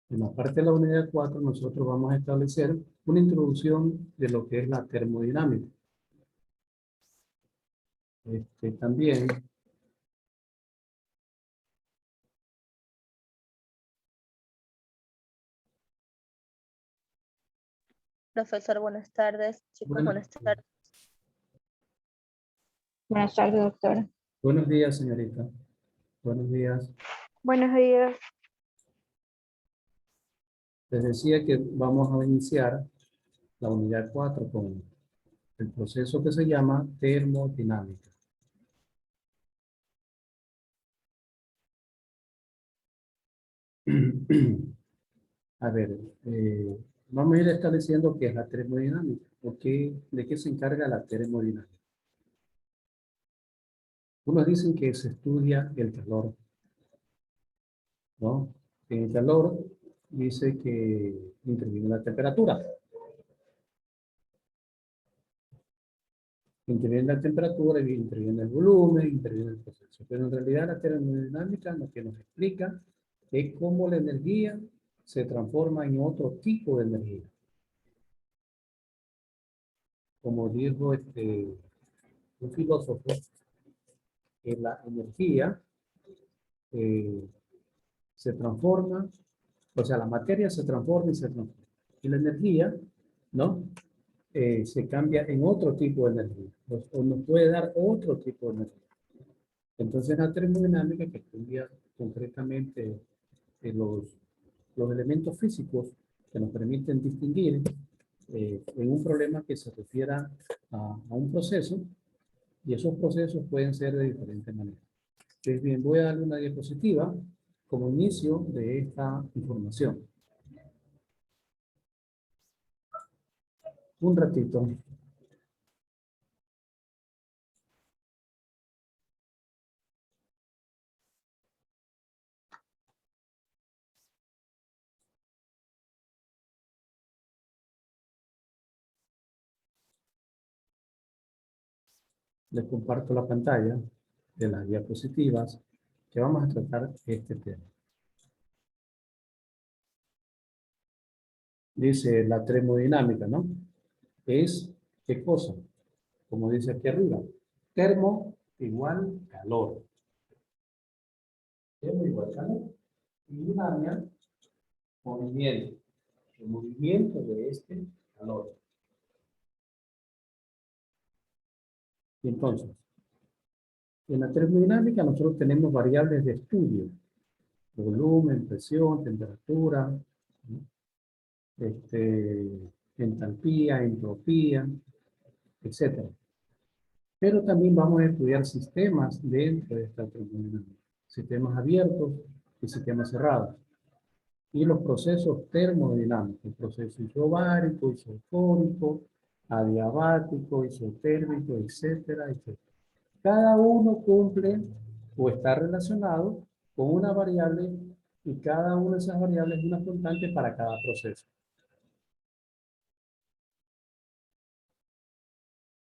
En la parte de la unidad 4 nosotros vamos a establecer una introducción de lo que es la termodinámica. También Profesor, buenas tardes. Chicos, buenas tardes. Buenas tardes, doctora. Buenos días, señorita. Buenos días. Buenos días. Les decía que vamos a iniciar la unidad 4 con el proceso que se llama termodinámica. A ver, vamos a ir estableciendo qué es la termodinámica, de qué se encarga la termodinámica. Unos dicen que se estudia el calor, ¿no? En el calor dice que interviene la temperatura. Interviene la temperatura, interviene el volumen, interviene el proceso. Pero en realidad la termodinámica lo que nos explica es cómo la energía se transforma en otro tipo de energía. Como dijo un filósofo, que la energía se transforma, o sea, la materia se transforma y se transforma. Y la energía, ¿no? Se cambia en otro tipo de energía, o nos puede dar otro tipo de energía. Entonces la termodinámica que estudia concretamente los elementos físicos que nos permiten distinguir en un problema que se refiera a un proceso, y esos procesos pueden ser de diferentes maneras. Entonces, bien, voy a darle una diapositiva como inicio de esta información. Un ratito. Les comparto la pantalla de las diapositivas que vamos a tratar este tema. Dice la termodinámica, ¿no? Es, ¿qué cosa? Como dice aquí arriba, termo igual calor. Termo igual calor. Y dinámica, movimiento. El movimiento de este calor. Y entonces, en la termodinámica nosotros tenemos variables de estudio. Volumen, presión, temperatura, ¿no? Entalpía, entropía, etc. Pero también vamos a estudiar sistemas dentro de esta termodinámica. Sistemas abiertos y sistemas cerrados. Y los procesos termodinámicos, el proceso isobárico, isofórico, adiabático, isotérmico, etcétera, etcétera. Cada uno cumple o está relacionado con una variable y cada una de esas variables es una constante para cada proceso.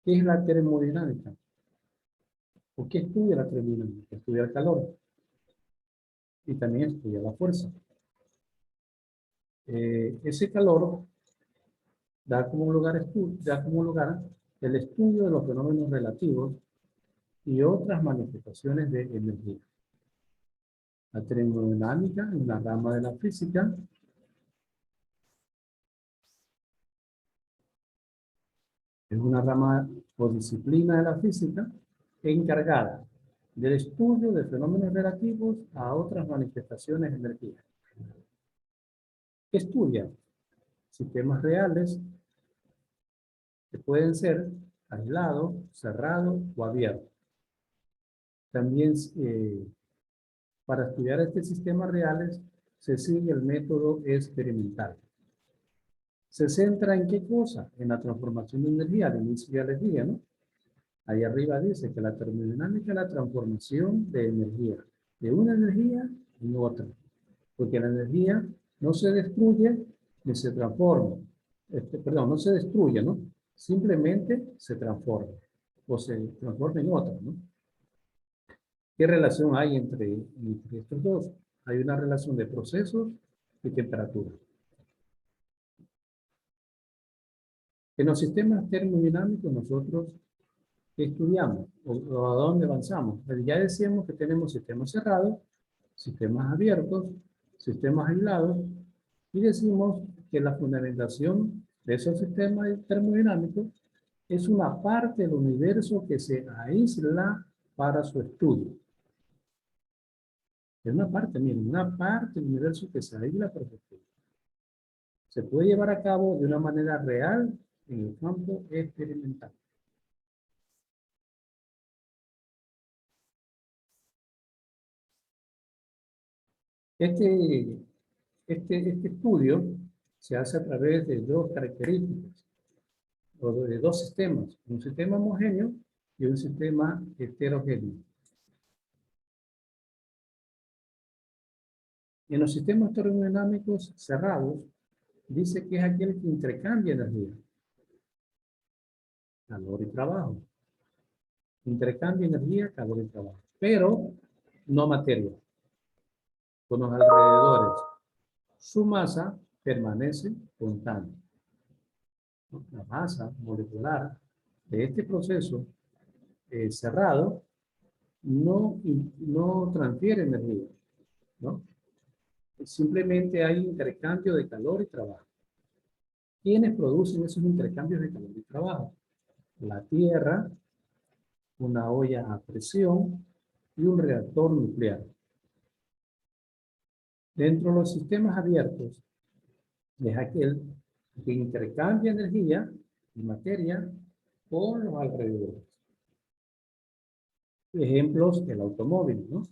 ¿Qué es la termodinámica? ¿Por qué estudia la termodinámica? Estudia el calor y también estudia la fuerza. Ese calor da como lugar el estudio de los fenómenos relativos y otras manifestaciones de energía. La termodinámica es una rama de la física es una rama o disciplina de la física encargada del estudio de fenómenos relativos a otras manifestaciones de energía. Estudia sistemas reales que pueden ser aislados, cerrados o abiertos. También para estudiar estos sistemas reales se sigue el método experimental. ¿Se centra en qué cosa? En la transformación de energía. Al inicio ya les dije, ¿no? Ahí arriba dice que la termodinámica es la transformación de energía, de una energía en otra. Porque la energía no se destruye ni se transforma. Perdón, no se destruye, ¿no? Simplemente se transforma. O se transforma en otra, ¿no? ¿Qué relación hay entre estos dos? Hay una relación de procesos y temperatura. En los sistemas termodinámicos nosotros estudiamos o a dónde avanzamos. Ya decíamos que tenemos sistemas cerrados, sistemas abiertos, sistemas aislados, y decimos que la fundamentación de esos sistemas termodinámicos es una parte del universo que se aísla para su estudio. Es una parte, miren, una parte del universo que se aísla para su estudio. Se puede llevar a cabo de una manera real en el campo experimental. Este estudio se hace a través de dos características, o de dos sistemas, un sistema homogéneo y un sistema heterogéneo. En los sistemas termodinámicos cerrados, dice que es aquel que intercambia energía, calor y trabajo. Intercambia energía, calor y trabajo, pero no materia. Con los alrededores, su masa permanece constante. La masa molecular de este proceso cerrado no transfiere energía, ¿no? Simplemente hay intercambio de calor y trabajo. ¿Quiénes producen esos intercambios de calor y trabajo? La Tierra, una olla a presión y un reactor nuclear. Dentro de los sistemas abiertos, es aquel que intercambia energía y materia con los alrededores. Ejemplos, el automóvil, ¿no?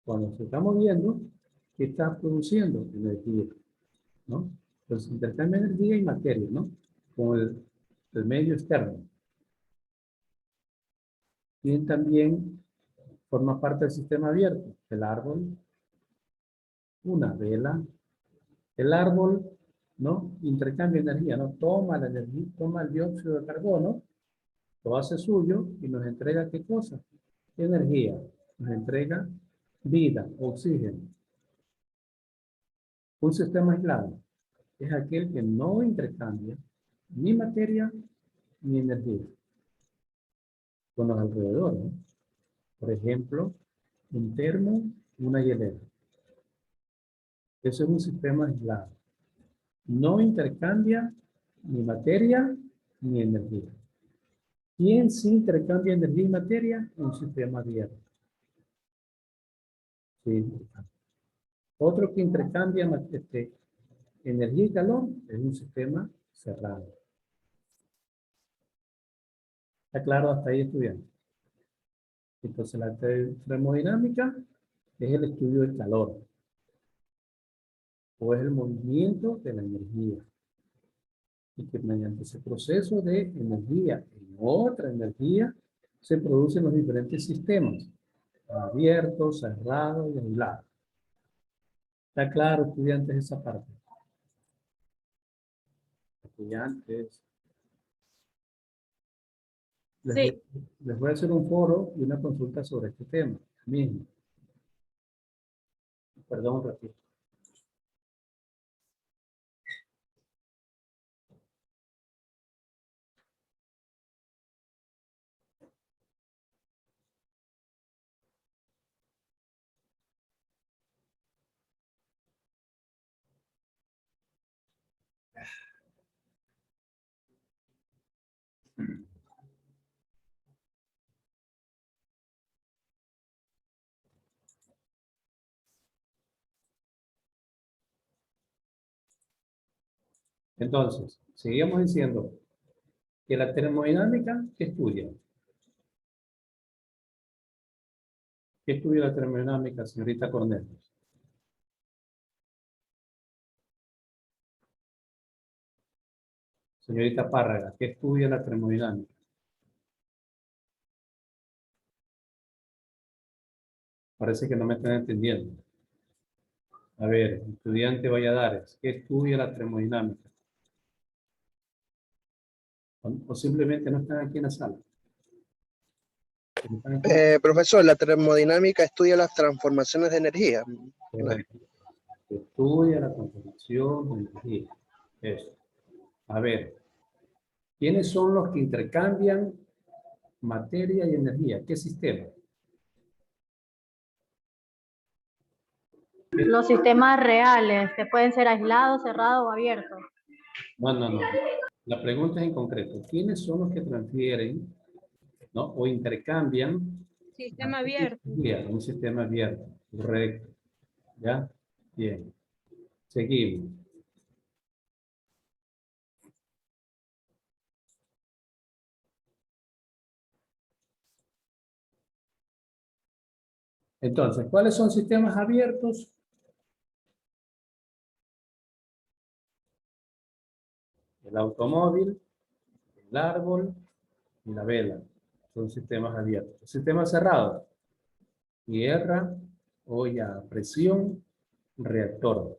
Cuando se está moviendo, ¿qué está produciendo? Energía, ¿no? Entonces intercambia energía y materia, ¿no? Con el medio externo. Y también forma parte del sistema abierto. El árbol, una vela. El árbol, ¿no? Intercambia energía, ¿no? Toma la energía, toma el dióxido de carbono, lo hace suyo y nos entrega ¿qué cosa? Energía. Nos entrega vida, oxígeno. Un sistema aislado es aquel que no intercambia ni materia ni energía con los alrededores, ¿no? Por ejemplo, un termo, una hielera. Eso es un sistema aislado. No intercambia ni materia ni energía. ¿Quién sí intercambia energía y materia? Un sistema abierto. Sí. Otro que intercambia energía y calor es un sistema cerrado. ¿Está claro hasta ahí, estudiantes? Entonces la termodinámica es el estudio del calor o es el movimiento de la energía. Y que mediante ese proceso de energía en otra energía se producen los diferentes sistemas, abiertos, cerrados y aislados. ¿Está claro, estudiantes, esa parte? Estudiantes. Sí. Les voy a hacer un foro y una consulta sobre este tema mismo. Perdón un ratito. Entonces, seguimos diciendo que la termodinámica, ¿qué estudia? ¿Qué estudia la termodinámica, señorita Cornelis? Señorita Párraga, ¿qué estudia la termodinámica? Parece que no me están entendiendo. A ver, estudiante Valladares, ¿qué estudia la termodinámica? O simplemente no están aquí en la sala. Profesor, la termodinámica estudia las transformaciones de energía. Correcto. Estudia la conformación de energía. Eso. A ver, ¿quiénes son los que intercambian materia y energía? ¿Qué sistema? Los sistemas reales, que pueden ser aislados, cerrados o abiertos. No. La pregunta es en concreto. ¿Quiénes son los que transfieren, ¿no? O intercambian Sistema abierto. energía en un sistema abierto? Correcto. ¿Ya? Bien. Seguimos. Entonces, ¿cuáles son sistemas abiertos? El automóvil, el árbol y la vela. Son sistemas abiertos. Sistemas cerrados. Tierra, olla a presión, reactor.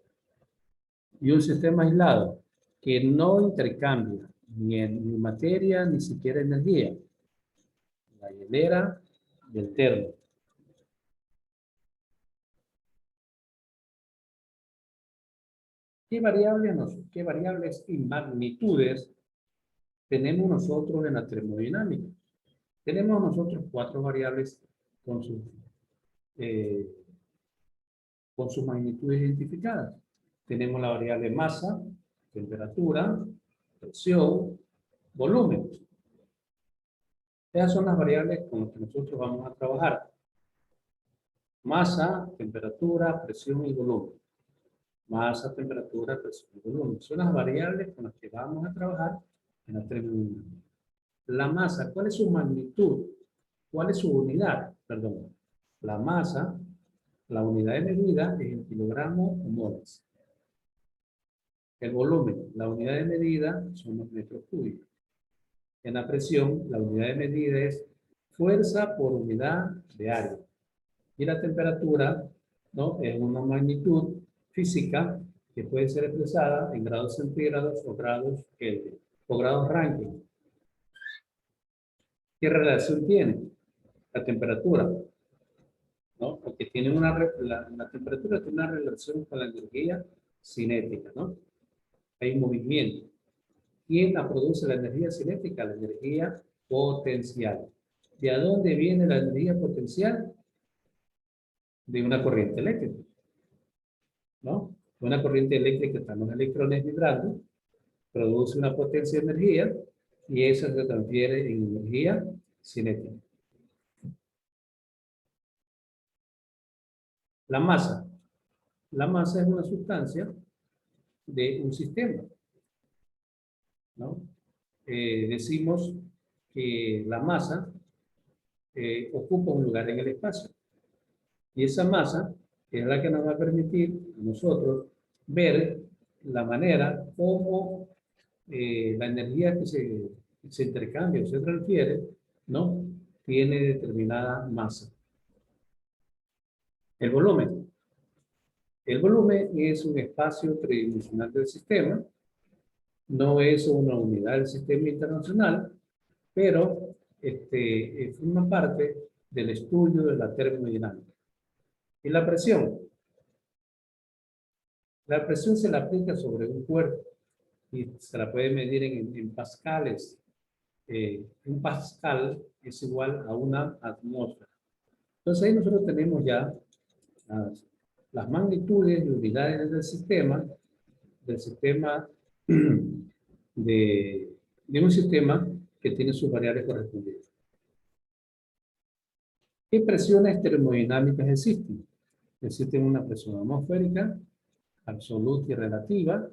Y un sistema aislado que no intercambia ni materia ni siquiera energía. La hielera y el termo. ¿Qué variables y magnitudes tenemos nosotros en la termodinámica? Tenemos nosotros 4 variables con sus magnitudes identificadas. Tenemos la variable masa, temperatura, presión, volumen. Esas son las variables con las que nosotros vamos a trabajar. Masa, temperatura, presión y volumen. Masa, temperatura, presión y volumen. Son las variables con las que vamos a trabajar en la termodinámica. La masa, ¿cuál es su magnitud? ¿Cuál es su unidad? Perdón. La masa, la unidad de medida es el kilogramo o moles. El volumen, la unidad de medida son los metros cúbicos. En la presión, la unidad de medida es fuerza por unidad de área. Y la temperatura, ¿no? Es una magnitud física que puede ser expresada en grados centígrados o grados Kelvin o grados Rankine. ¿Qué relación tiene? La temperatura, ¿no? Porque tiene la temperatura tiene una relación con la energía cinética, ¿no? Hay movimiento. ¿Quién la produce la energía cinética? La energía potencial. ¿De dónde viene la energía potencial? De una corriente eléctrica, ¿no? Una corriente eléctrica, están los electrones vibrando, produce una potencia de energía y esa se transfiere en energía cinética. La masa. La masa es una sustancia de un sistema, ¿no? Decimos que la masa ocupa un lugar en el espacio. Y esa masa es la que nos va a permitir a nosotros ver la manera como la energía que se intercambia o se transfiere, ¿no? Tiene determinada masa. El volumen. El volumen es un espacio tridimensional del sistema. No es una unidad del sistema internacional, pero forma parte del estudio de la termodinámica. Y la presión. La presión se la aplica sobre un cuerpo y se la puede medir en pascales. Un pascal es igual a una atmósfera. Entonces ahí nosotros tenemos ya las magnitudes y unidades del sistema de un sistema que tiene sus variables correspondientes. ¿Qué presiones termodinámicas existen? Existen una presión atmosférica, absoluta y relativa,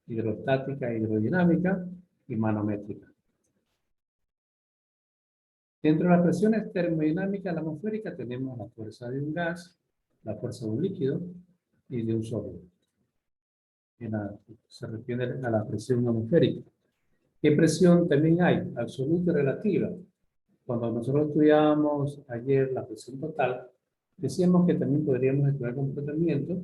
hidrostática e hidrodinámica y manométrica. Dentro de las presiones termodinámicas, la atmosférica, tenemos la fuerza de un gas, la fuerza de un líquido y de un sólido. Se refiere a la presión atmosférica. ¿Qué presión también hay? Absoluta y relativa. Cuando nosotros estudiábamos ayer la presión total, decíamos que también podríamos estudiar el comportamiento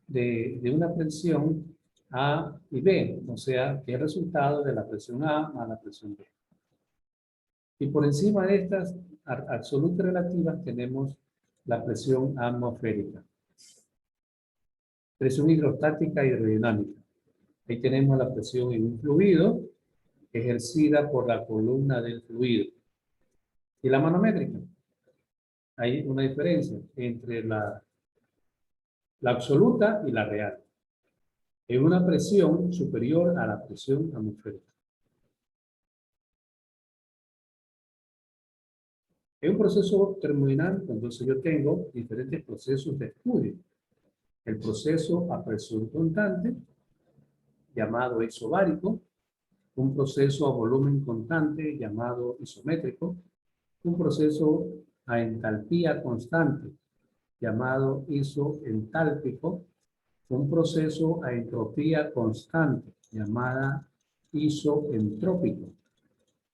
de una presión A y B, o sea, que es el resultado de la presión A más la presión B. Y por encima de estas absolutas y relativas tenemos la presión atmosférica. Presión hidrostática y hidrodinámica. Ahí tenemos la presión en un fluido ejercida por la columna del fluido. Y la manométrica. Hay una diferencia entre la absoluta y la real. Es una presión superior a la presión atmosférica. En un proceso termodinámico, entonces yo tengo diferentes procesos de estudio. El proceso a presión constante, llamado isobárico, un proceso a volumen constante, llamado isométrico, un proceso a entalpía constante, llamado isoentálpico, un proceso a entropía constante, llamada isoentrópico,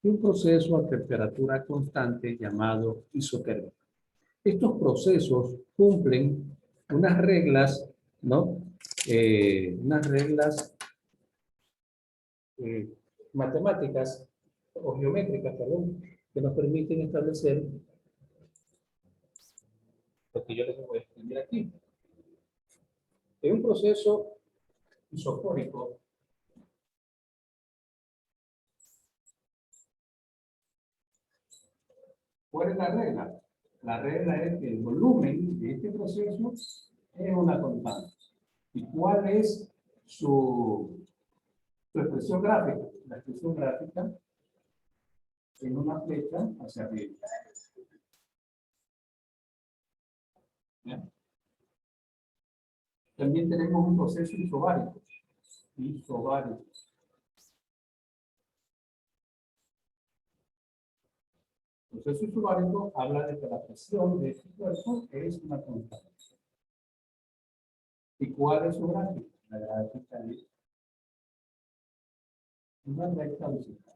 y un proceso a temperatura constante, llamado isotérmico. Estos procesos cumplen unas reglas, ¿no? Unas reglas matemáticas o geométricas, perdón, que nos permiten establecer lo que yo les voy a escribir aquí. En un proceso isofórico, ¿cuál es la regla? La regla es que el volumen de este proceso es una constante. ¿Y cuál es su expresión gráfica? La expresión gráfica en una flecha hacia arriba. ¿Bien? También tenemos un proceso isobárico. Isobárico. El proceso isobárico habla de que la presión de este cuerpo es una constante. ¿Y cuál es su gráfica? La gráfica es una recta horizontal.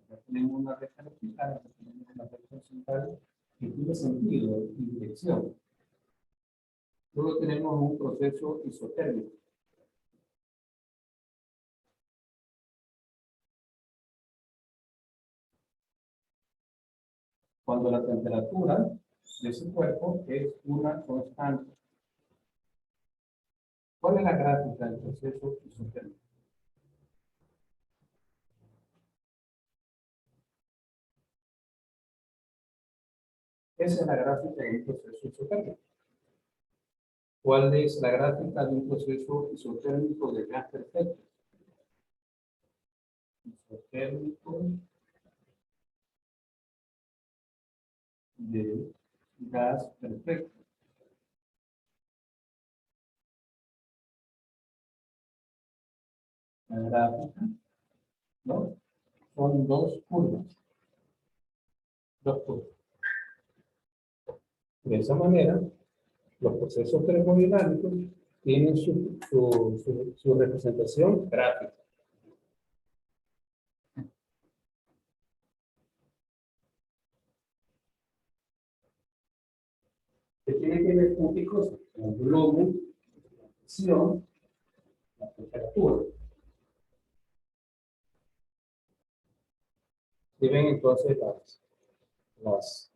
Acá tenemos una recta vertical, acá tenemos una recta horizontal que tiene sentido y dirección. Luego tenemos un proceso isotérmico. Cuando la temperatura de ese cuerpo es una constante. ¿Cuál es la gráfica del proceso isotérmico? Esa es la gráfica de un proceso isotérmico. ¿Cuál es la gráfica de un proceso isotérmico de gas perfecto? Isotérmico de gas perfecto. La gráfica, ¿no? Son dos curvas. Dos curvas. De esa manera, los procesos termodinámicos tienen su representación gráfica. Que tiene que ver con qué cosa? Con el volumen, la presión, la temperatura. Y ven entonces las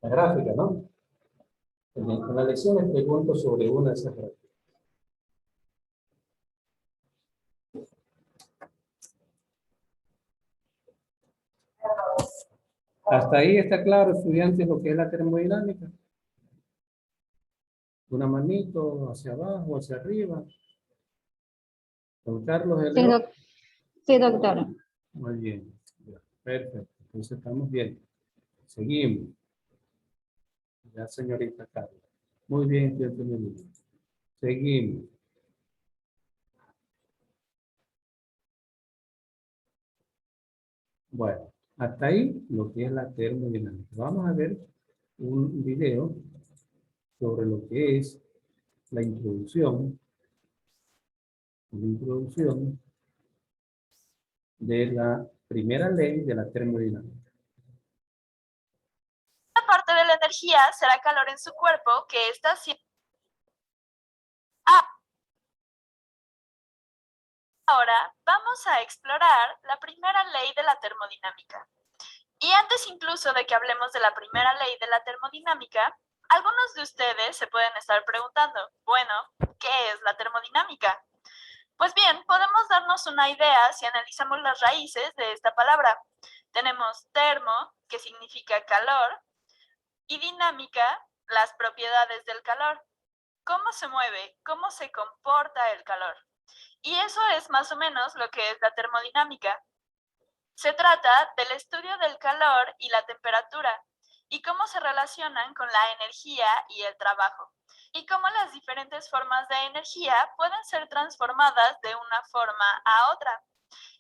gráficas, ¿no? En la lección les pregunto sobre una de esas gráficas. Hasta ahí está claro, estudiantes, lo que es la termodinámica. Una manito hacia abajo, hacia arriba. Don Carlos, Sí, sí, doctora. muy bien. Perfecto. Entonces estamos bien. Seguimos. Ya, señorita Carlos. Muy bien, estudiante Melissa. Seguimos. Bueno, hasta ahí lo que es la termodinámica. Vamos a ver un video sobre lo que es la introducción de la primera ley de la termodinámica. Una parte de la energía será calor en su cuerpo que está siendo... Ahora vamos a explorar la primera ley de la termodinámica. Y antes incluso de que hablemos de la primera ley de la termodinámica, algunos de ustedes se pueden estar preguntando, bueno, ¿qué es la darnos una idea si analizamos las raíces de esta palabra. Tenemos termo, que significa calor, y dinámica, las propiedades del calor. ¿Cómo se mueve? ¿Cómo se comporta el calor? Y eso es más o menos lo que es la termodinámica. Se trata del estudio del calor y la temperatura, y cómo se relacionan con la energía y el trabajo, y cómo las diferentes formas de energía pueden ser transformadas de una forma a otra.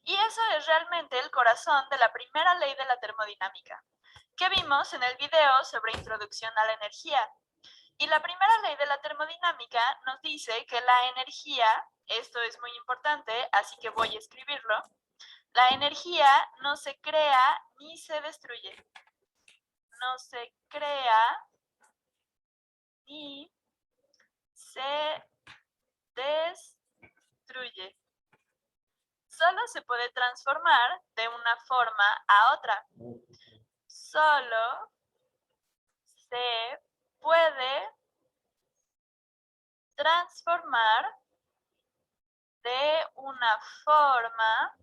Y eso es realmente el corazón de la primera ley de la termodinámica, que vimos en el video sobre introducción a la energía. Y la primera ley de la termodinámica nos dice que la energía, esto es muy importante, así que voy a escribirlo, la energía no se crea ni se destruye. No se crea ni se destruye. Solo se puede transformar de una forma a otra. Solo se puede transformar de una forma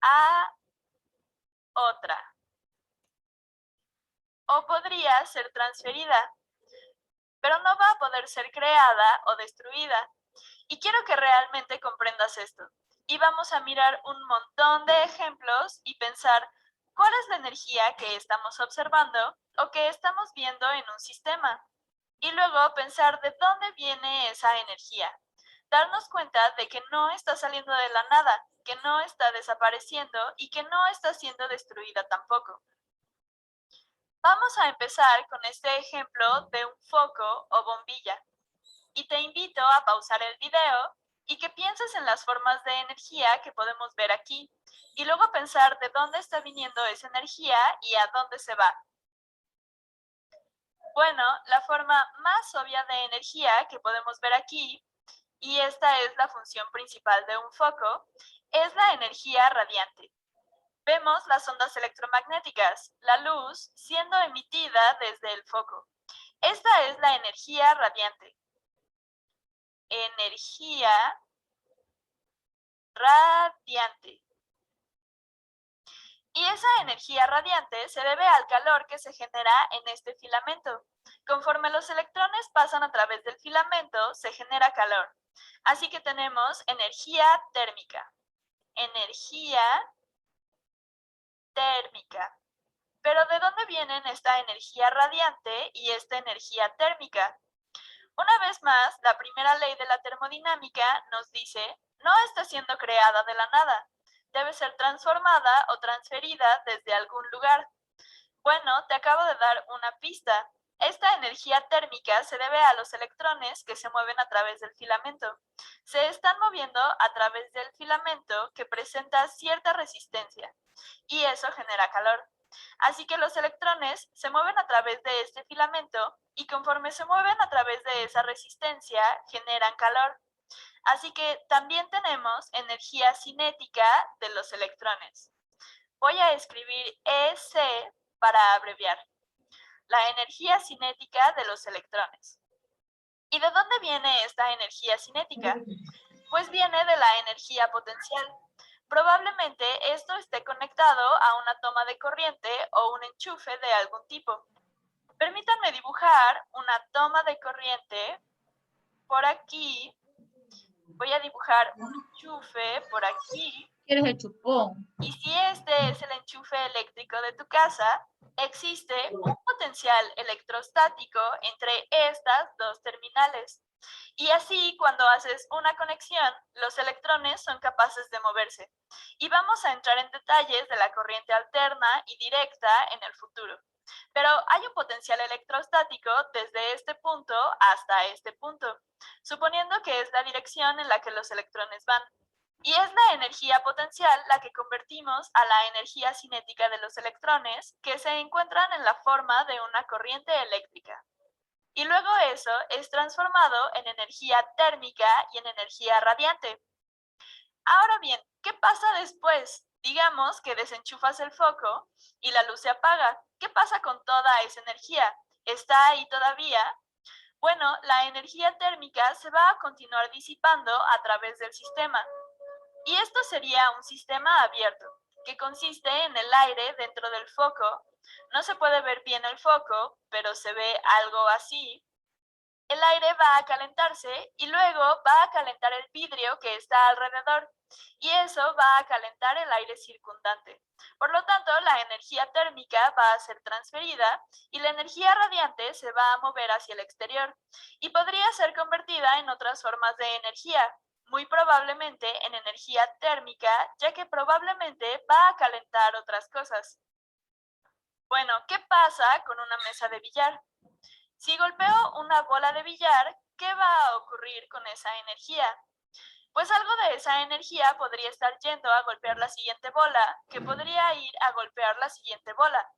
a otra. O podría ser transferida, pero no va a poder ser creada o destruida. Y quiero que realmente comprendas esto. Y vamos a mirar un montón de ejemplos y pensar cuál es la energía que estamos observando o que estamos viendo en un sistema. Y luego pensar de dónde viene esa energía. Darnos cuenta de que no está saliendo de la nada, que no está desapareciendo y que no está siendo destruida tampoco. Vamos a empezar con este ejemplo de un foco o bombilla. Y te invito a pausar el video y que pienses en las formas de energía que podemos ver aquí. Y luego pensar de dónde está viniendo esa energía y a dónde se va. Bueno, la forma más obvia de energía que podemos ver aquí, y esta es la función principal de un foco, es la energía radiante. Vemos las ondas electromagnéticas, la luz siendo emitida desde el foco. Esta es la energía radiante. Energía radiante. Y esa energía radiante se debe al calor que se genera en este filamento. Conforme los electrones pasan a través del filamento, se genera calor. Así que tenemos energía térmica. Energía térmica. Pero ¿de dónde vienen esta energía radiante y esta energía térmica? Una vez más, la primera ley de la termodinámica nos dice, no está siendo creada de la nada. Debe ser transformada o transferida desde algún lugar. Bueno, te acabo de dar una pista. Esta energía térmica se debe a los electrones que se mueven a través del filamento. Se están moviendo a través del filamento que presenta cierta resistencia y eso genera calor. Así que los electrones se mueven a través de este filamento y conforme se mueven a través de esa resistencia generan calor. Así que también tenemos energía cinética de los electrones. Voy a escribir EC para abreviar. La energía cinética de los electrones. ¿Y de dónde viene esta energía cinética? Pues viene de la energía potencial. Probablemente esto esté conectado a una toma de corriente o un enchufe de algún tipo. Permítanme dibujar una toma de corriente por aquí. Voy a dibujar un enchufe por aquí. ¿Quieres el chupón? Y si este es el enchufe eléctrico de tu casa, existe un potencial electrostático entre estas dos terminales. Y así, cuando haces una conexión, los electrones son capaces de moverse. Y vamos a entrar en detalles de la corriente alterna y directa en el futuro. Pero hay un potencial electrostático desde este punto hasta este punto, suponiendo que es la dirección en la que los electrones van. Y es la energía potencial la que convertimos a la energía cinética de los electrones que se encuentran en la forma de una corriente eléctrica. Y luego eso es transformado en energía térmica y en energía radiante. Ahora bien, ¿qué pasa después? Digamos que desenchufas el foco y la luz se apaga. ¿Qué pasa con toda esa energía? ¿Está ahí todavía? Bueno, la energía térmica se va a continuar disipando a través del sistema. Y esto sería un sistema abierto, que consiste en el aire dentro del foco. No se puede ver bien el foco, pero se ve algo así. El aire va a calentarse y luego va a calentar el vidrio que está alrededor. Y eso va a calentar el aire circundante. Por lo tanto, la energía térmica va a ser transferida y la energía radiante se va a mover hacia el exterior y podría ser convertida en otras formas de energía, muy probablemente en energía térmica, ya que probablemente va a calentar otras cosas. Bueno, ¿qué pasa con una mesa de billar? Si golpeo una bola de billar, ¿qué va a ocurrir con esa energía? Pues algo de esa energía podría estar yendo a golpear la siguiente bola, que podría ir a golpear la siguiente bola.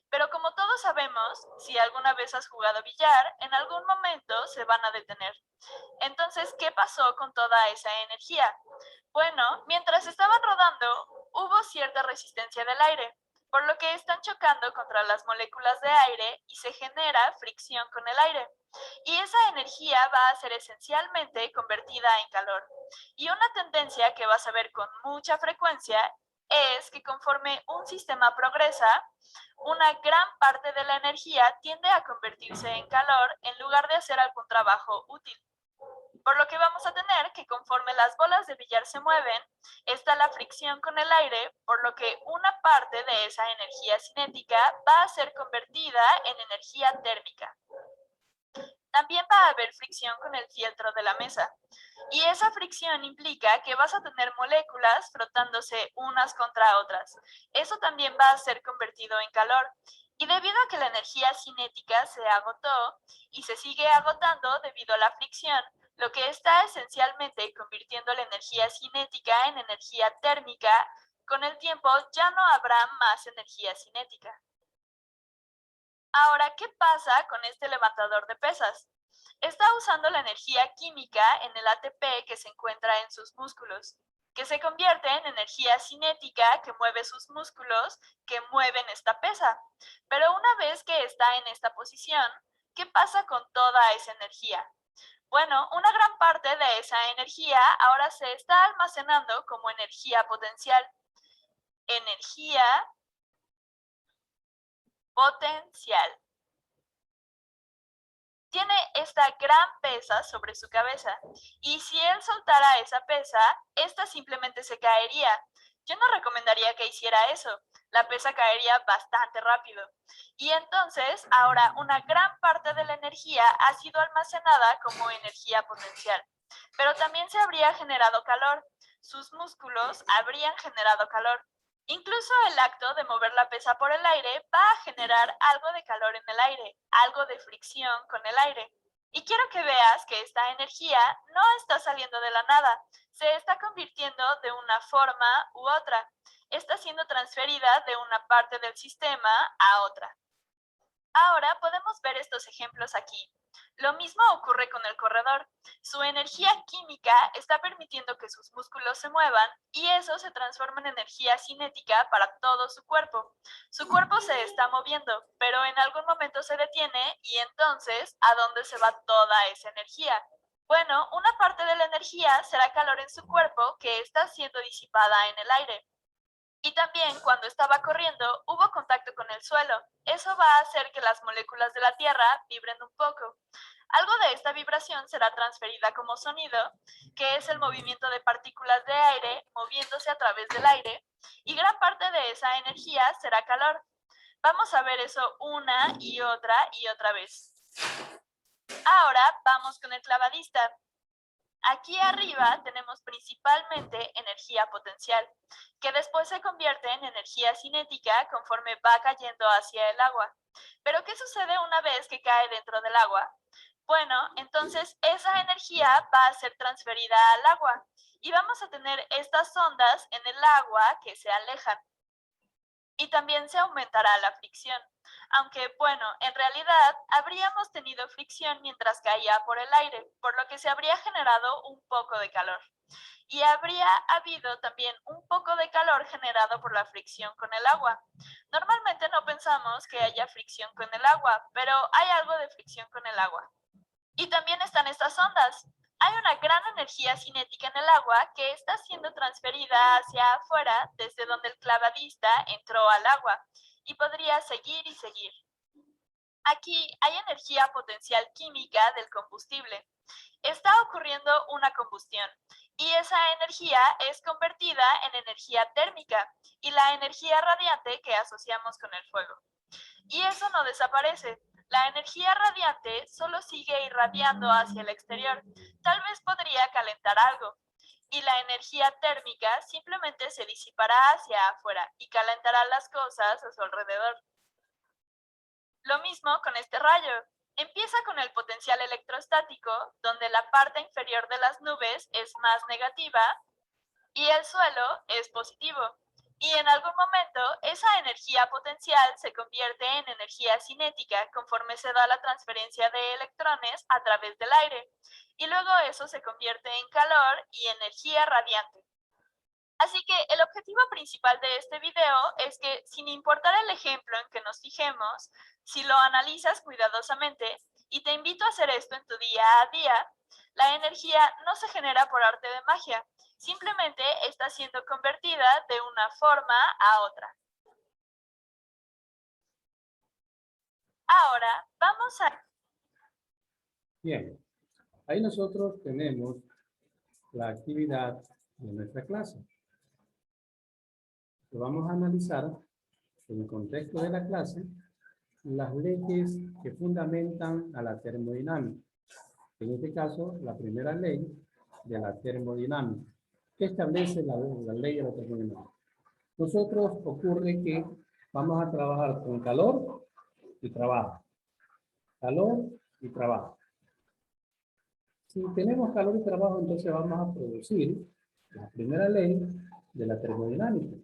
Pero como todos sabemos, si alguna vez has jugado billar, en algún momento se van a detener. Entonces, ¿qué pasó con toda esa energía? Bueno, mientras estaban rodando, hubo cierta resistencia del aire, por lo que están chocando contra las moléculas de aire y se genera fricción con el aire. Y esa energía va a ser esencialmente convertida en calor. Y una tendencia que vas a ver con mucha frecuencia es que conforme un sistema progresa, una gran parte de la energía tiende a convertirse en calor en lugar de hacer algún trabajo útil. Por lo que vamos a tener que conforme las bolas de billar se mueven, está la fricción con el aire, por lo que una parte de esa energía cinética va a ser convertida en energía térmica. También va a haber fricción con el fieltro de la mesa. Y esa fricción implica que vas a tener moléculas frotándose unas contra otras. Eso también va a ser convertido en calor. Y debido a que la energía cinética se agotó y se sigue agotando debido a la fricción, lo que está esencialmente convirtiendo la energía cinética en energía térmica, con el tiempo ya no habrá más energía cinética. Ahora, ¿qué pasa con este levantador de pesas? Está usando la energía química en el ATP que se encuentra en sus músculos, que se convierte en energía cinética que mueve sus músculos, que mueven esta pesa. Pero una vez que está en esta posición, ¿qué pasa con toda esa energía? Bueno, una gran parte de esa energía ahora se está almacenando como energía potencial. Energía potencial. Tiene esta gran pesa sobre su cabeza y si él soltara esa pesa, esta simplemente se caería. Yo no recomendaría que hiciera eso. La pesa caería bastante rápido. Y entonces, ahora una gran parte de la energía ha sido almacenada como energía potencial. Pero también se habría generado calor. Sus músculos habrían generado calor. Incluso el acto de mover la pesa por el aire va a generar algo de calor en el aire, algo de fricción con el aire. Y quiero que veas que esta energía no está saliendo de la nada, se está convirtiendo de una forma u otra. Está siendo transferida de una parte del sistema a otra. Ahora podemos ver estos ejemplos aquí. Lo mismo ocurre con el corredor. Su energía química está permitiendo que sus músculos se muevan y eso se transforma en energía cinética para todo su cuerpo. Su cuerpo se está moviendo, pero en algún momento se detiene y entonces, ¿a dónde se va toda esa energía? Bueno, una parte de la energía será calor en su cuerpo que está siendo disipada en el aire. Y también cuando estaba corriendo hubo contacto con el suelo. Eso va a hacer que las moléculas de la Tierra vibren un poco. Algo de esta vibración será transferida como sonido, que es el movimiento de partículas de aire moviéndose a través del aire, y gran parte de esa energía será calor. Vamos a ver eso una y otra vez. Ahora vamos con el clavadista. Aquí arriba tenemos principalmente energía potencial, que después se convierte en energía cinética conforme va cayendo hacia el agua. ¿Pero qué sucede una vez que cae dentro del agua? Bueno, entonces esa energía va a ser transferida al agua y vamos a tener estas ondas en el agua que se alejan. Y también se aumentará la fricción. Aunque, bueno, en realidad habríamos tenido fricción mientras caía por el aire, por lo que se habría generado un poco de calor. Y habría habido también un poco de calor generado por la fricción con el agua. Normalmente no pensamos que haya fricción con el agua, pero hay algo de fricción con el agua. Y también están estas ondas. Hay una gran energía cinética en el agua que está siendo transferida hacia afuera desde donde el clavadista entró al agua y podría seguir y seguir. Aquí hay energía potencial química del combustible. Está ocurriendo una combustión y esa energía es convertida en energía térmica y la energía radiante que asociamos con el fuego. Y eso no desaparece. La energía radiante solo sigue irradiando hacia el exterior. Tal vez podría calentar algo. Y la energía térmica simplemente se disipará hacia afuera y calentará las cosas a su alrededor. Lo mismo con este rayo. Empieza con el potencial electrostático, donde la parte inferior de las nubes es más negativa y el suelo es positivo. Y en algún momento, esa energía potencial se convierte en energía cinética conforme se da la transferencia de electrones a través del aire. Y luego eso se convierte en calor y energía radiante. Así que el objetivo principal de este video es que, sin importar el ejemplo en que nos fijemos, si lo analizas cuidadosamente, y te invito a hacer esto en tu día a día, la energía no se genera por arte de magia, simplemente está siendo convertida de una forma a otra. Ahora vamos a... Bien, ahí nosotros tenemos la actividad de nuestra clase. Lo vamos a analizar en el contexto de la clase las leyes que fundamentan a la termodinámica. En este caso, la primera ley de la termodinámica. ¿Qué establece la ley de la termodinámica? Nosotros ocurre que vamos a trabajar con calor y trabajo. Calor y trabajo. Si tenemos calor y trabajo, entonces vamos a producir la primera ley de la termodinámica.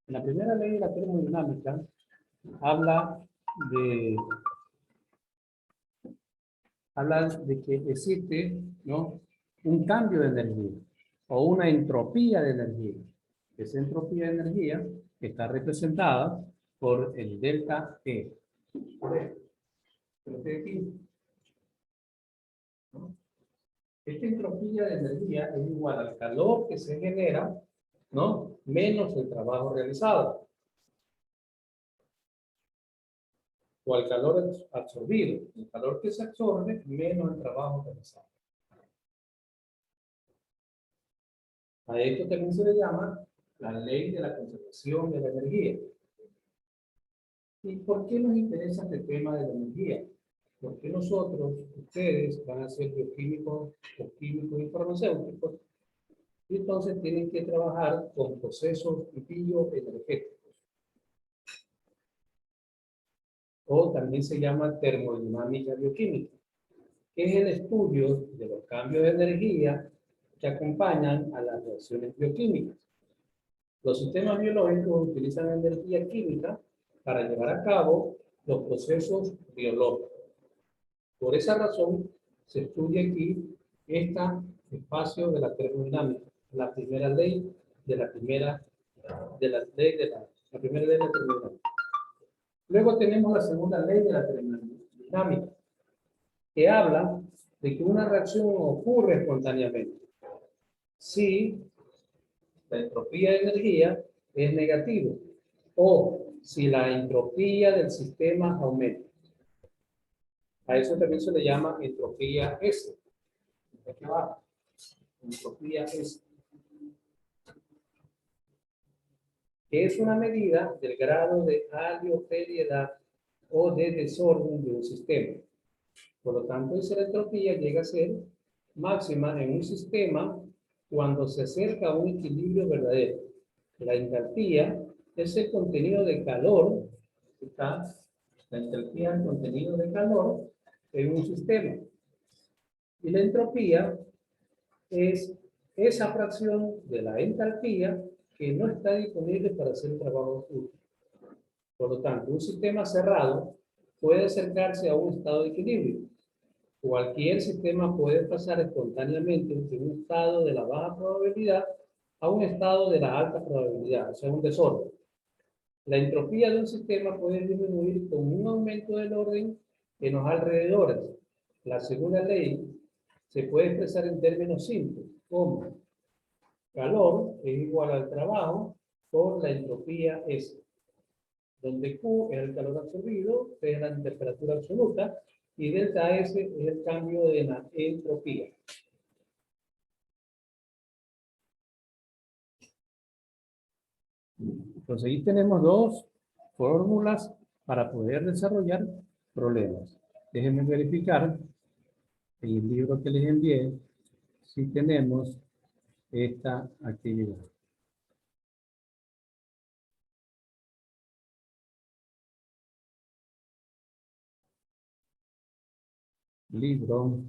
En la primera ley de la termodinámica habla de que existe, ¿no?, un cambio de energía o una entropía de energía. Esa entropía de energía está representada por el delta E. Esta entropía de energía es igual al calor que se genera, ¿no?, menos el trabajo realizado. O al calor absorbido. El calor que se absorbe menos el trabajo realizado. A esto también se le llama la ley de la conservación de la energía. ¿Y por qué nos interesa este tema de la energía? Porque nosotros, ustedes, van a ser bioquímicos o químicos y farmacéuticos, y entonces tienen que trabajar con procesos bioenergéticos. O también se llama termodinámica bioquímica, que es el estudio de los cambios de energía que acompañan a las reacciones bioquímicas. Los sistemas biológicos utilizan energía química para llevar a cabo los procesos biológicos. Por esa razón, se estudia aquí este espacio de la termodinámica, la primera ley de la primera ley de la primera ley de la termodinámica. Luego tenemos la segunda ley de la termodinámica, que habla de que una reacción ocurre espontáneamente si la entropía de energía es negativa o si la entropía del sistema aumenta. A eso también se le llama entropía S. Aquí abajo, entropía S, que es una medida del grado de aleatoriedad o de desorden de un sistema. Por lo tanto, esa entropía llega a ser máxima en un sistema cuando se acerca a un equilibrio verdadero. La entalpía es el contenido de calor, la entalpía es el contenido de calor en un sistema. Y la entropía es esa fracción de la entalpía que no está disponible para hacer el trabajo útil. Por lo tanto, un sistema cerrado puede acercarse a un estado de equilibrio. Cualquier sistema puede pasar espontáneamente de un estado de la baja probabilidad a un estado de la alta probabilidad, o sea, un desorden. La entropía de un sistema puede disminuir con un aumento del orden en los alrededores, La segunda ley se puede expresar en términos simples, como calor es igual al trabajo por la entropía S, donde Q es el calor absorbido, T es la temperatura absoluta, y delta S es el cambio de la entropía. Entonces ahí tenemos dos fórmulas para poder desarrollar problemas. Déjenme verificar en el libro que les envié si tenemos esta actividad. Libro.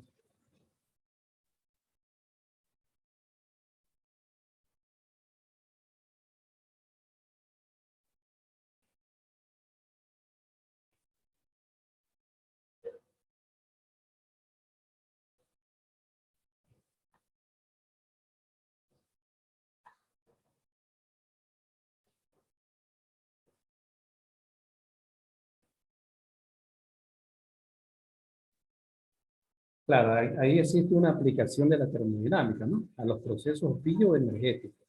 Claro, ahí existe una aplicación de la termodinámica, ¿no? A los procesos bioenergéticos.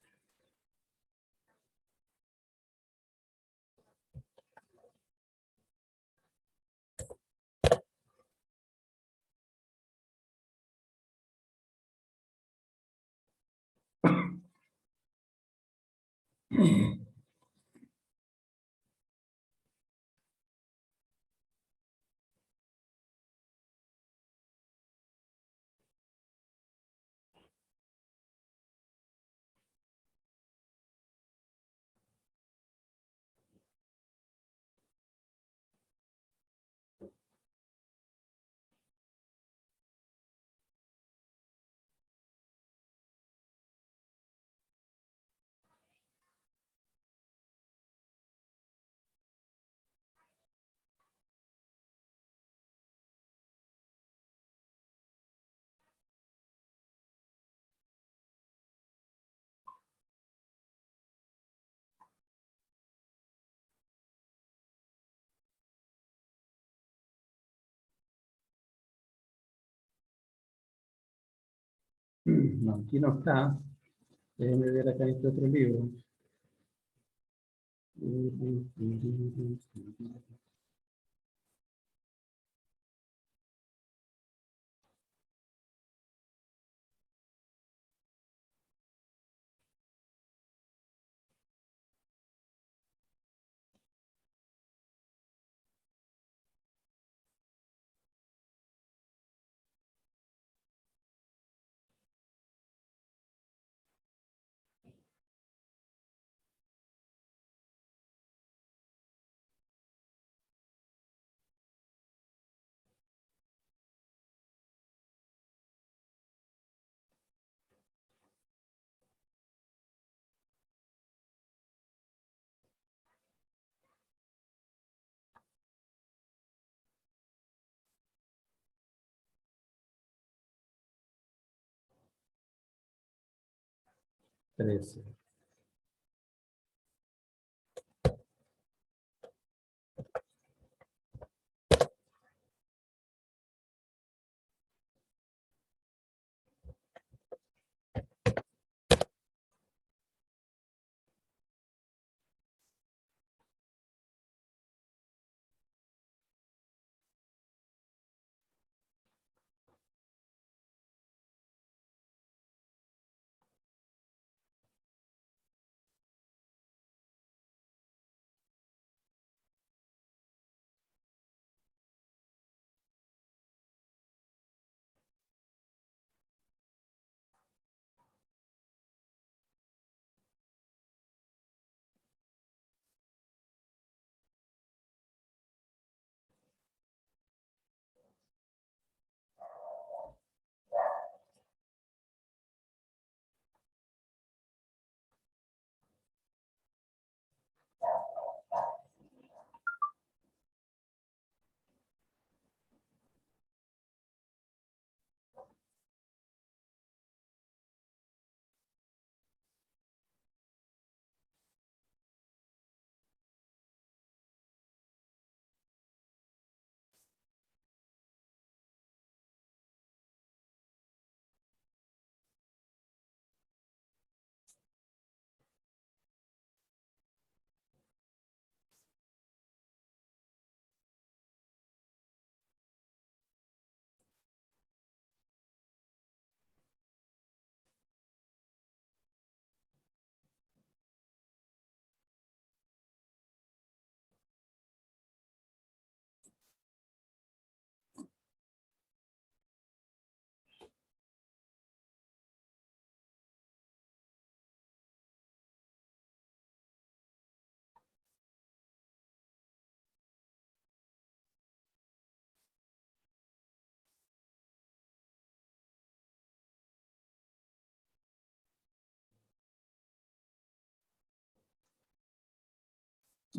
No, aquí no está. Déjenme ver acá en este otro libro. Trece.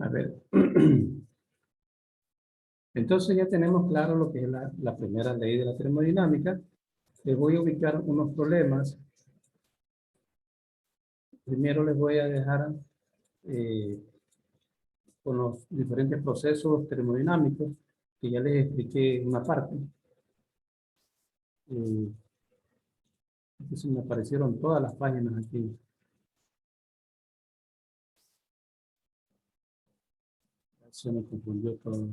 A ver. Entonces ya tenemos claro lo que es la primera ley de la termodinámica. Les voy a ubicar unos problemas. Primero les voy a dejar con los diferentes procesos termodinámicos que ya les expliqué una parte. Entonces me aparecieron todas las páginas aquí. Se me confundió todo.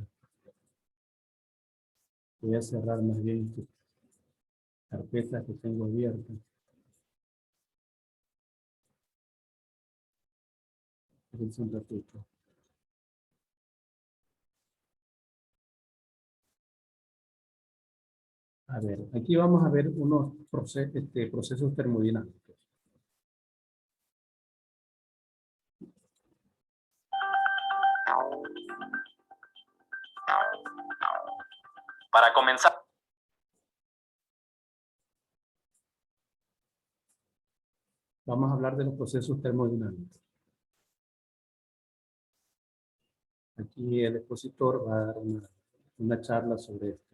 Voy a cerrar más bien estas carpetas que tengo abiertas. Espérense un ratito. A ver, aquí vamos a ver unos procesos termodinámicos. Para comenzar, Vamos a hablar de los procesos termodinámicos. Aquí el expositor va a dar una charla sobre esto.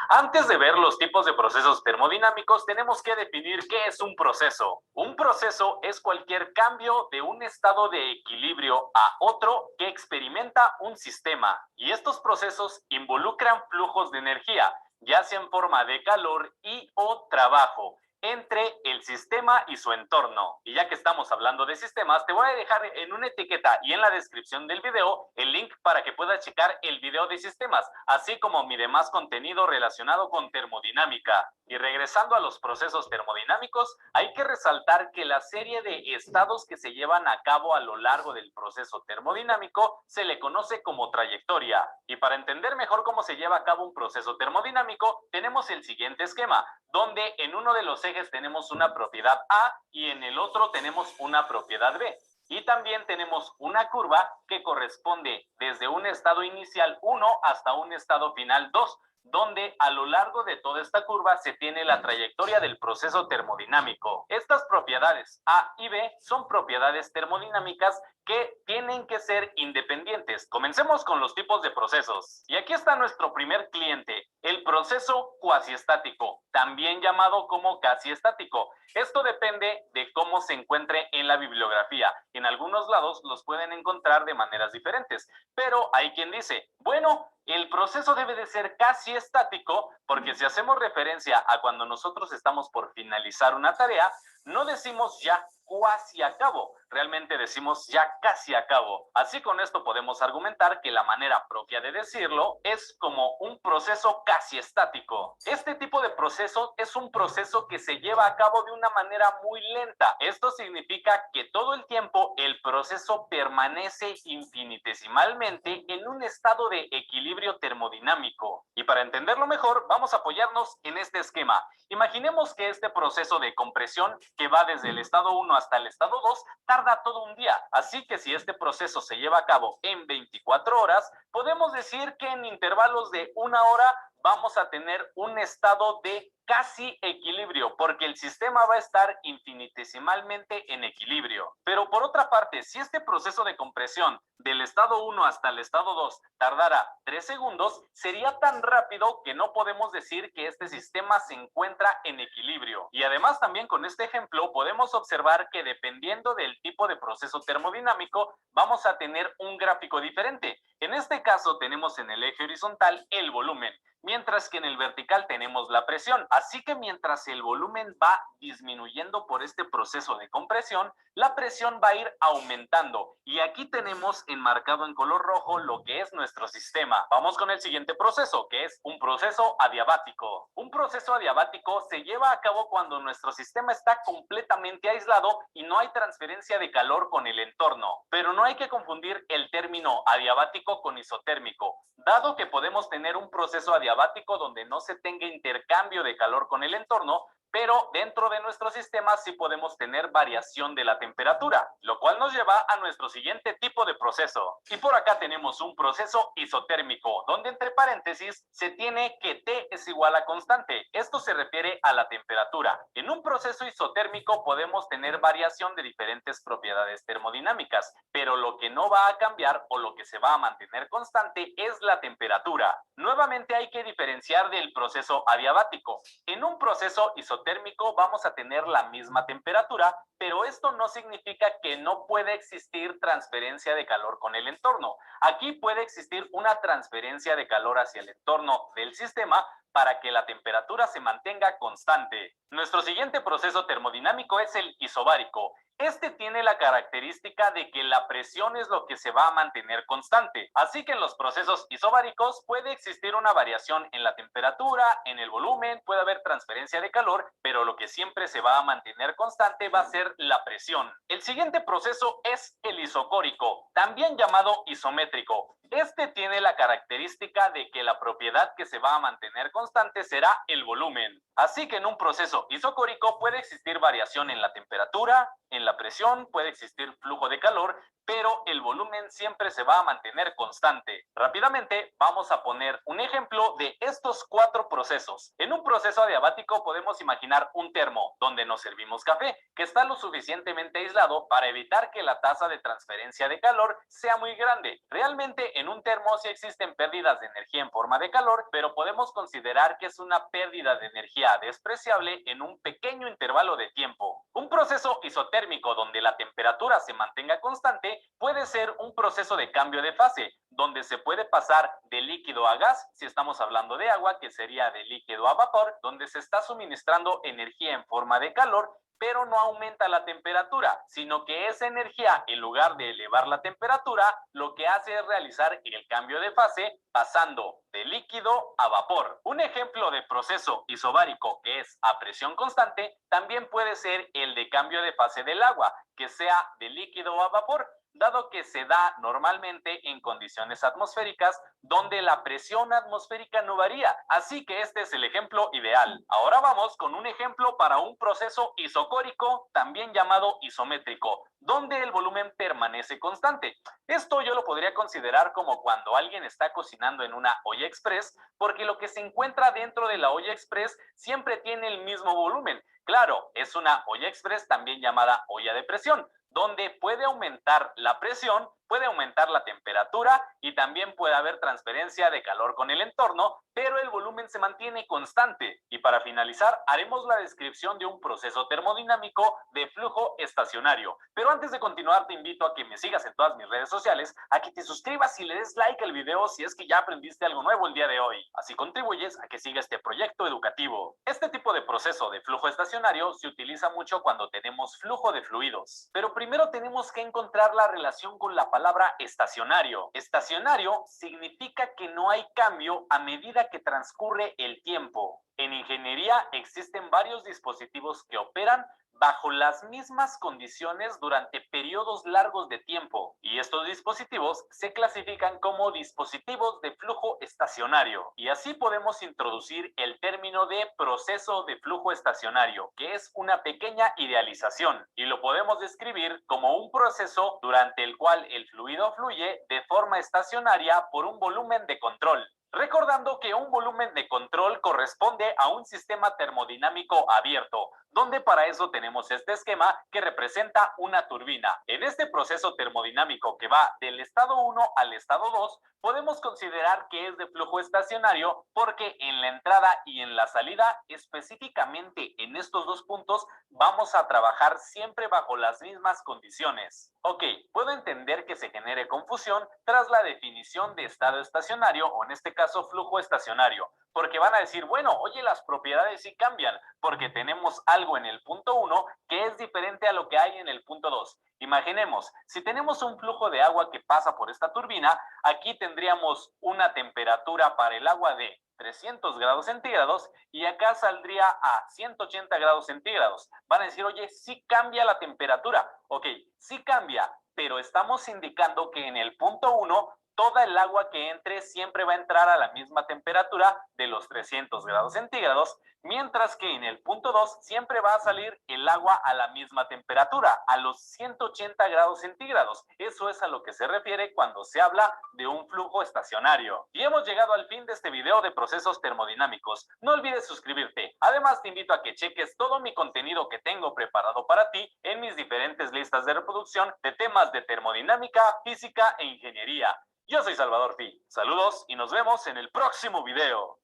antes de ver los tipos de procesos termodinámicos, tenemos que definir qué es un proceso. Un proceso es cualquier cambio de un estado de equilibrio a otro que experimenta un sistema, y estos procesos involucran flujos de energía, ya sea en forma de calor y o trabajo, entre el sistema y su entorno. Y ya que estamos hablando de sistemas, te voy a dejar en una etiqueta y en la descripción del video el link para que puedas checar el video de sistemas, así como mi demás contenido relacionado con termodinámica. Y regresando a los procesos termodinámicos, hay que resaltar que la serie de estados que se llevan a cabo a lo largo del proceso termodinámico se le conoce como trayectoria. Y para entender mejor cómo se lleva a cabo un proceso termodinámico, tenemos el siguiente esquema, donde en uno de los ejes tenemos una propiedad A y en el otro tenemos una propiedad B. Y también tenemos una curva que corresponde desde un estado inicial 1 hasta un estado final 2, donde a lo largo de toda esta curva se tiene la trayectoria del proceso termodinámico. Estas propiedades A y B son propiedades termodinámicas que tienen que ser independientes. Comencemos con los tipos de procesos. Y aquí está nuestro primer cliente, el proceso cuasiestático, también llamado como casi estático. Esto depende de cómo se encuentre en la bibliografía. En algunos lados los pueden encontrar de maneras diferentes, pero hay quien dice, bueno, el proceso debe de ser casi estático porque si hacemos referencia a cuando nosotros estamos por finalizar una tarea, no decimos ya cuasi a cabo, realmente decimos ya casi a cabo. Así con esto podemos argumentar que la manera propia de decirlo es como un proceso casi estático. Este tipo de proceso es un proceso que se lleva a cabo de una manera muy lenta. Esto significa que todo el tiempo el proceso permanece infinitesimalmente en un estado de equilibrio termodinámico. Y para entenderlo mejor, vamos a apoyarnos en este esquema. Imaginemos que este proceso de compresión que va desde el estado 1 hasta el estado 2 tarda todo un día. Así que si este proceso se lleva a cabo en 24 horas, podemos decir que en intervalos de una hora vamos a tener un estado de casi equilibrio, porque el sistema va a estar infinitesimalmente en equilibrio. Pero por otra parte, si este proceso de compresión del estado 1 hasta el estado 2 tardara 3 segundos, sería tan rápido que no podemos decir que este sistema se encuentra en equilibrio. Y además también con este ejemplo podemos observar que dependiendo del tipo de proceso termodinámico, vamos a tener un gráfico diferente. En este caso tenemos en el eje horizontal el volumen, mientras que en el vertical tenemos la presión. Así que mientras el volumen va disminuyendo por este proceso de compresión, la presión va a ir aumentando. Y aquí tenemos enmarcado en color rojo lo que es nuestro sistema. Vamos con el siguiente proceso, que es un proceso adiabático. Un proceso adiabático se lleva a cabo cuando nuestro sistema está completamente aislado y no hay transferencia de calor con el entorno. Pero no hay que confundir el término adiabático con isotérmico, dado que podemos tener un proceso adiabático donde no se tenga intercambio de calor con el entorno, pero dentro de nuestro sistema sí podemos tener variación de la temperatura, lo cual nos lleva a nuestro siguiente tipo de proceso. Y por acá tenemos un proceso isotérmico, donde entre paréntesis se tiene que T es igual a constante. Esto se refiere a la temperatura. En un proceso isotérmico podemos tener variación de diferentes propiedades termodinámicas, pero lo que no va a cambiar o lo que se va a mantener constante es la temperatura. Nuevamente hay que diferenciar del proceso adiabático. En un proceso isotérmico vamos a tener la misma temperatura, pero esto no significa que no puede existir transferencia de calor con el entorno. Aquí puede existir una transferencia de calor hacia el entorno del sistema para que la temperatura se mantenga constante. Nuestro siguiente proceso termodinámico es el isobárico. Este tiene la característica de que la presión es lo que se va a mantener constante. Así que en los procesos isobáricos puede existir una variación en la temperatura, en el volumen, puede haber transferencia de calor, pero lo que siempre se va a mantener constante va a ser la presión. El siguiente proceso es el isocórico, también llamado isométrico. Este tiene la característica de que la propiedad que se va a mantener constante será el volumen. Así que en un proceso isocórico puede existir variación en la temperatura, en la presión, puede existir flujo de calor, pero el volumen siempre se va a mantener constante. Rápidamente vamos a poner un ejemplo de estos 4 procesos. En un proceso adiabático podemos imaginar un termo donde nos servimos café, que está lo suficientemente aislado para evitar que la tasa de transferencia de calor sea muy grande. Realmente en un termo sí existen pérdidas de energía en forma de calor, pero podemos considerar que es una pérdida de energía despreciable en un pequeño intervalo de tiempo. Un proceso isotérmico donde la temperatura se mantenga constante puede ser un proceso de cambio de fase, donde se puede pasar de líquido a gas, si estamos hablando de agua, que sería de líquido a vapor, donde se está suministrando energía en forma de calor, pero no aumenta la temperatura, sino que esa energía, en lugar de elevar la temperatura, lo que hace es realizar el cambio de fase pasando de líquido a vapor. Un ejemplo de proceso isobárico que es a presión constante también puede ser el de cambio de fase del agua, que sea de líquido a vapor, dado que se da normalmente en condiciones atmosféricas donde la presión atmosférica no varía. Así que este es el ejemplo ideal. Ahora vamos con un ejemplo para un proceso isocórico, también llamado isométrico, donde el volumen permanece constante. Esto yo lo podría considerar como cuando alguien está cocinando en una olla express, porque lo que se encuentra dentro de la olla express siempre tiene el mismo volumen. Claro, es una olla express también llamada olla de presión, donde puede aumentar la presión, puede aumentar la temperatura y también puede haber transferencia de calor con el entorno, pero el volumen se mantiene constante. Y para finalizar, haremos la descripción de un proceso termodinámico de flujo estacionario. Pero antes de continuar, te invito a que me sigas en todas mis redes sociales, a que te suscribas y le des like al video si es que ya aprendiste algo nuevo el día de hoy. Así contribuyes a que siga este proyecto educativo. Este tipo de proceso de flujo estacionario se utiliza mucho cuando tenemos flujo de fluidos. Pero primero tenemos que encontrar la relación con la palabra estacionario. Estacionario significa que no hay cambio a medida que transcurre el tiempo. En ingeniería existen varios dispositivos que operan bajo las mismas condiciones durante periodos largos de tiempo, y estos dispositivos se clasifican como dispositivos de flujo estacionario. Y así podemos introducir el término de proceso de flujo estacionario, que es una pequeña idealización, y lo podemos describir como un proceso durante el cual el fluido fluye de forma estacionaria por un volumen de control. Recordando que un volumen de control corresponde a un sistema termodinámico abierto, donde para eso tenemos este esquema que representa una turbina. En este proceso termodinámico que va del estado 1 al estado 2, podemos considerar que es de flujo estacionario porque en la entrada y en la salida, específicamente en estos dos puntos, vamos a trabajar siempre bajo las mismas condiciones. Ok, puedo entender que se genere confusión tras la definición de estado estacionario o en este caso flujo estacionario, porque van a decir, bueno, oye, las propiedades sí cambian porque tenemos algo en el punto 1 que es diferente a lo que hay en el punto 2. Imaginemos, si tenemos un flujo de agua que pasa por esta turbina, aquí tendríamos una temperatura para el agua de 300 grados centígrados y acá saldría a 180 grados centígrados. Van a decir, oye, sí cambia la temperatura. Ok, sí cambia, pero estamos indicando que en el punto 1 toda el agua que entre siempre va a entrar a la misma temperatura de los 300 grados centígrados, Mientras que en el punto 2 siempre va a salir el agua a la misma temperatura, a los 180 grados centígrados. Eso es a lo que se refiere cuando se habla de un flujo estacionario. Y hemos llegado al fin de este video de procesos termodinámicos. No olvides suscribirte. Además, te invito a que cheques todo mi contenido que tengo preparado para ti en mis diferentes listas de reproducción de temas de termodinámica, física e ingeniería. Yo soy Salvador Pi. Saludos y nos vemos en el próximo video.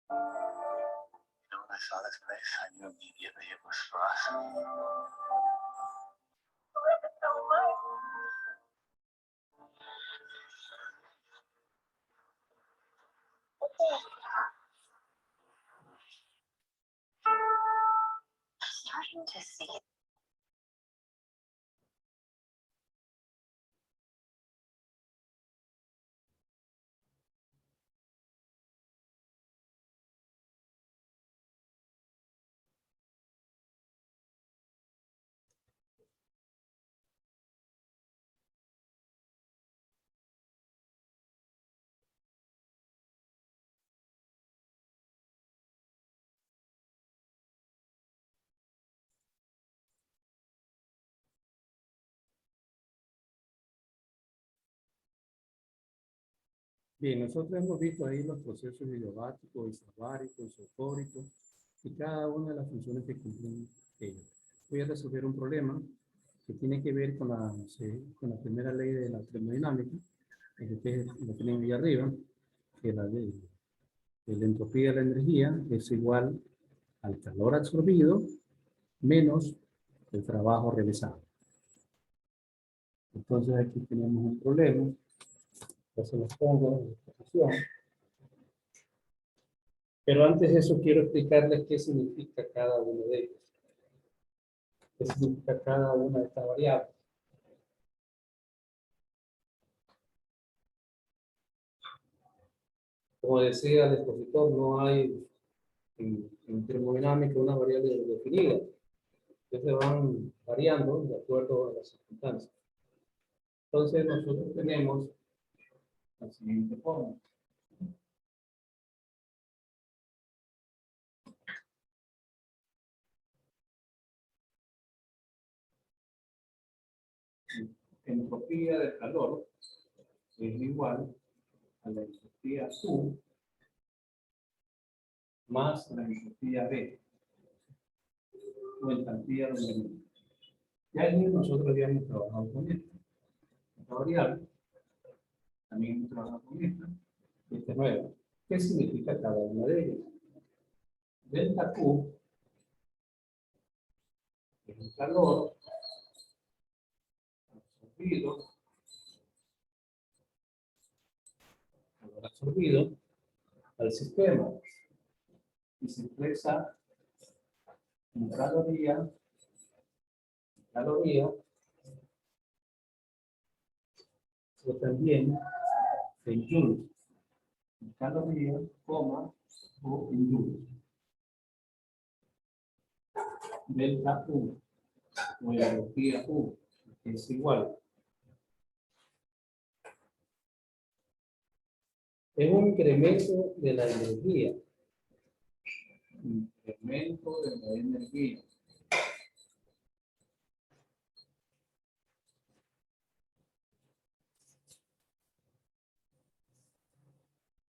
When I saw this place, I knew immediately it was for us. Starting to see it. Bien, nosotros hemos visto ahí los procesos adiabáticos, isobáricos, isofóricos y cada una de las funciones que cumplen ellos. Voy a resolver un problema que tiene que ver con la primera ley de la termodinámica, que ustedes lo tienen ahí arriba, que la ley de la entropía de la energía es igual al calor absorbido menos el trabajo realizado. Entonces aquí tenemos un problema. Ya se los pongo en esta posición. Pero antes de eso quiero explicarles qué significa cada uno de ellos. ¿Qué significa cada una de estas variables? Como decía el expositor, no hay en termodinámica una variable definida. Que se van variando de acuerdo a las circunstancias. Entonces nosotros tenemos la siguiente forma. Entropía del calor es igual a la entropía U más la entropía B, o entalpía lumínica. Ya allí nosotros habíamos trabajado con esta. Esta variable, también hemos trabajado con esta, y esta nueva. ¿Qué significa cada una de ellas? Delta Q es el calor absorbido al sistema y se expresa en caloría, o también en joules, en caloría, coma, o en joules. Delta U, o entropía U, es igual. Es un incremento de la energía. Incremento de la energía.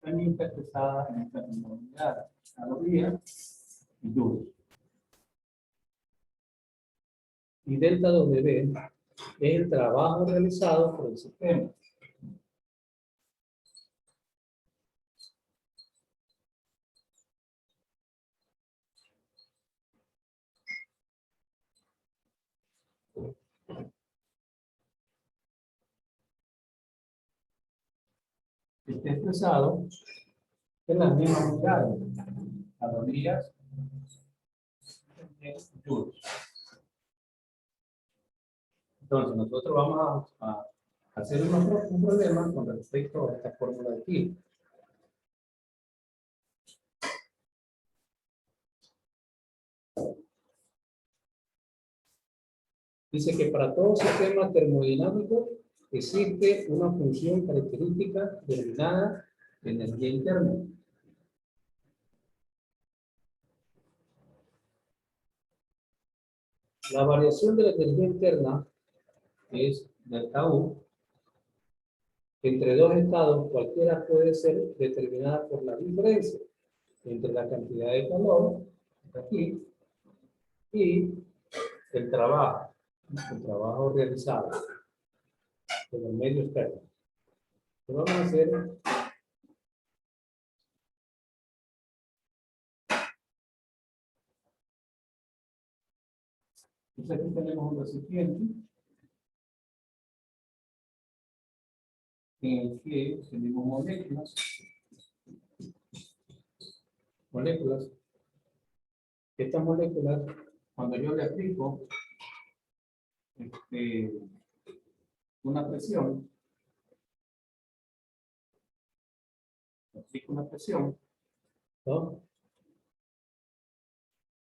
También está expresada en esta unidad, caloría y joules. Y delta W es el trabajo realizado por el sistema. Está expresado en las mismas unidades, calorías en joules. Entonces, nosotros vamos a hacer un problema con respecto a esta fórmula de aquí. Dice que para todo sistema termodinámico existe una función característica denominada energía interna. La variación de la energía interna es delta U. Entre dos estados, cualquiera puede ser determinada por la diferencia entre la cantidad de calor, aquí, y el trabajo realizado en el medio externo. Lo vamos a hacer. Entonces aquí tenemos un recipiente en el que tenemos moléculas. Estas moléculas, cuando yo le aplico una presión, ¿no?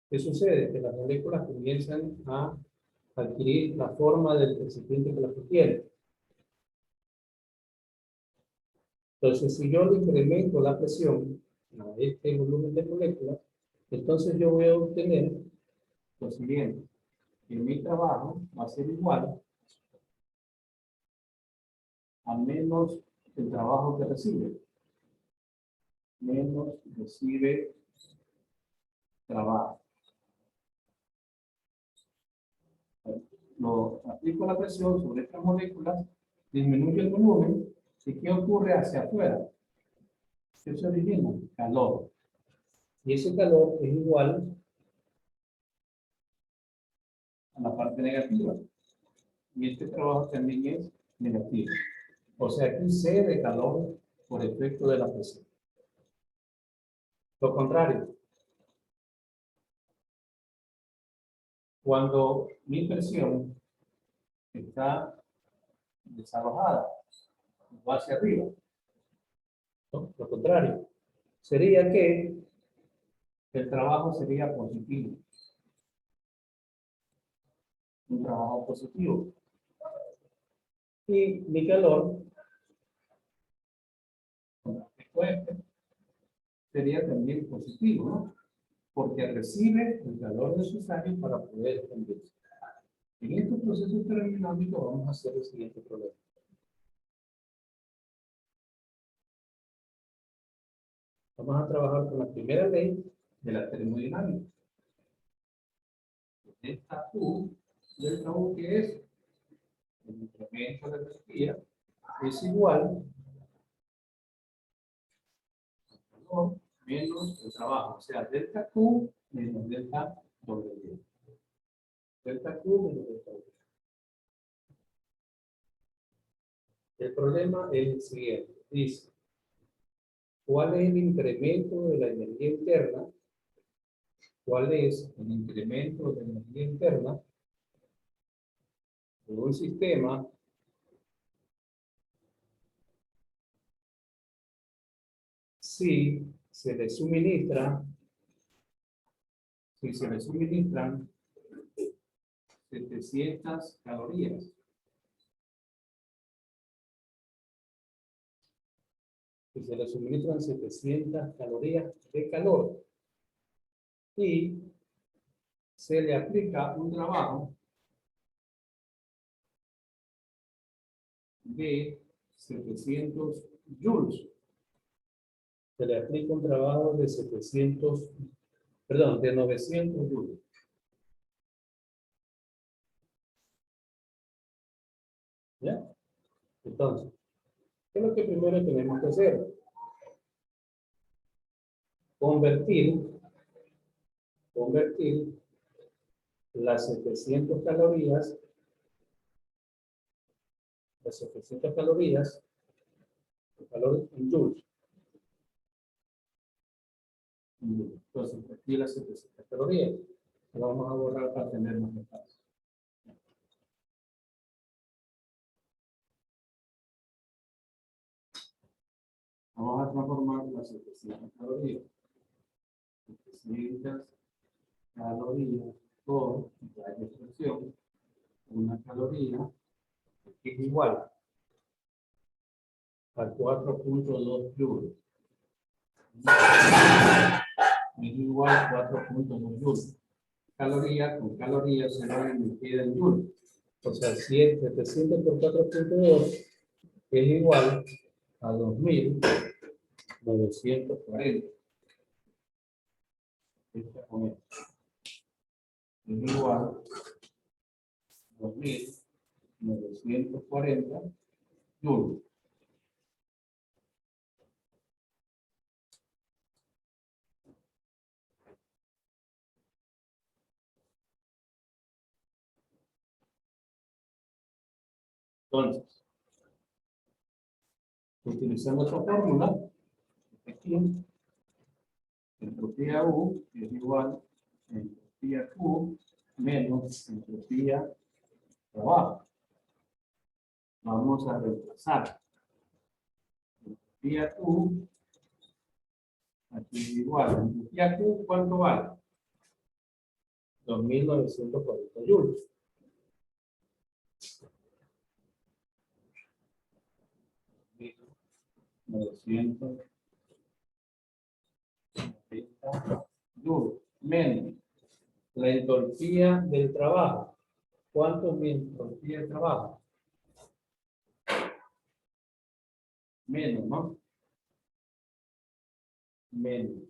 ¿Qué sucede? Que las moléculas comienzan a adquirir la forma del recipiente que las tiene. Entonces, si yo le incremento la presión a este volumen de moléculas, entonces yo voy a obtener lo siguiente, que mi trabajo va a ser igual a menos el trabajo que recibe. Menos recibe trabajo. Lo aplico la presión sobre estas moléculas, disminuye el volumen, ¿y qué ocurre hacia afuera? ¿Qué se origina? Calor. Y ese calor es igual a la parte negativa. Y este trabajo también es negativo. O sea, aquí C de calor por efecto de la presión. Lo contrario. Cuando mi presión está desalojada, va hacia arriba. ¿No? Lo contrario. Sería que el trabajo sería positivo. Un trabajo positivo. Y mi calor, sería también positivo, ¿no? Porque recibe el calor necesario para poder expandirse. En estos procesos termodinámicos vamos a hacer el siguiente problema. Vamos a trabajar con la primera ley de la termodinámica. Delta U, que es el incremento de energía, es igual al calor menos el trabajo. O sea, delta Q menos delta W. Delta Q menos delta W. El problema es el siguiente. Dice, ¿cuál es el incremento de la energía interna? ¿Cuál es el incremento de la energía interna de un sistema si se le suministran 700 calorías? Si se le suministran 700 calorías de calor y se le aplica un trabajo de 700 joules. Se le aplica un trabajo de 900 joules. ¿Ya? Entonces, ¿qué es lo que primero tenemos que hacer? Convertir las 700 calorías, el calor en joules. Entonces, aquí las 700 calorías. Lo vamos a borrar para tener más espacio. Vamos a transformar las 700 calorías. 700 calorías por la expresión una caloría es igual a 4.2 joules. Es igual a 4.2 joules. Caloría con caloría se va a emitir en joules. O sea, 700 por 4.2 es igual a 2.940. Esta con esta. Es igual a 2.940 joules. Entonces, utilizando esta fórmula, aquí, entropía U es igual a entropía Q menos entropía trabajo. Vamos a reemplazar. Entropía Q, aquí es igual. Entropía Q, ¿cuánto vale? 2.940 joules. 940 joules menos la entropía del trabajo. ¿Cuánto es mi entropía de trabajo? Menos, ¿no? Menos.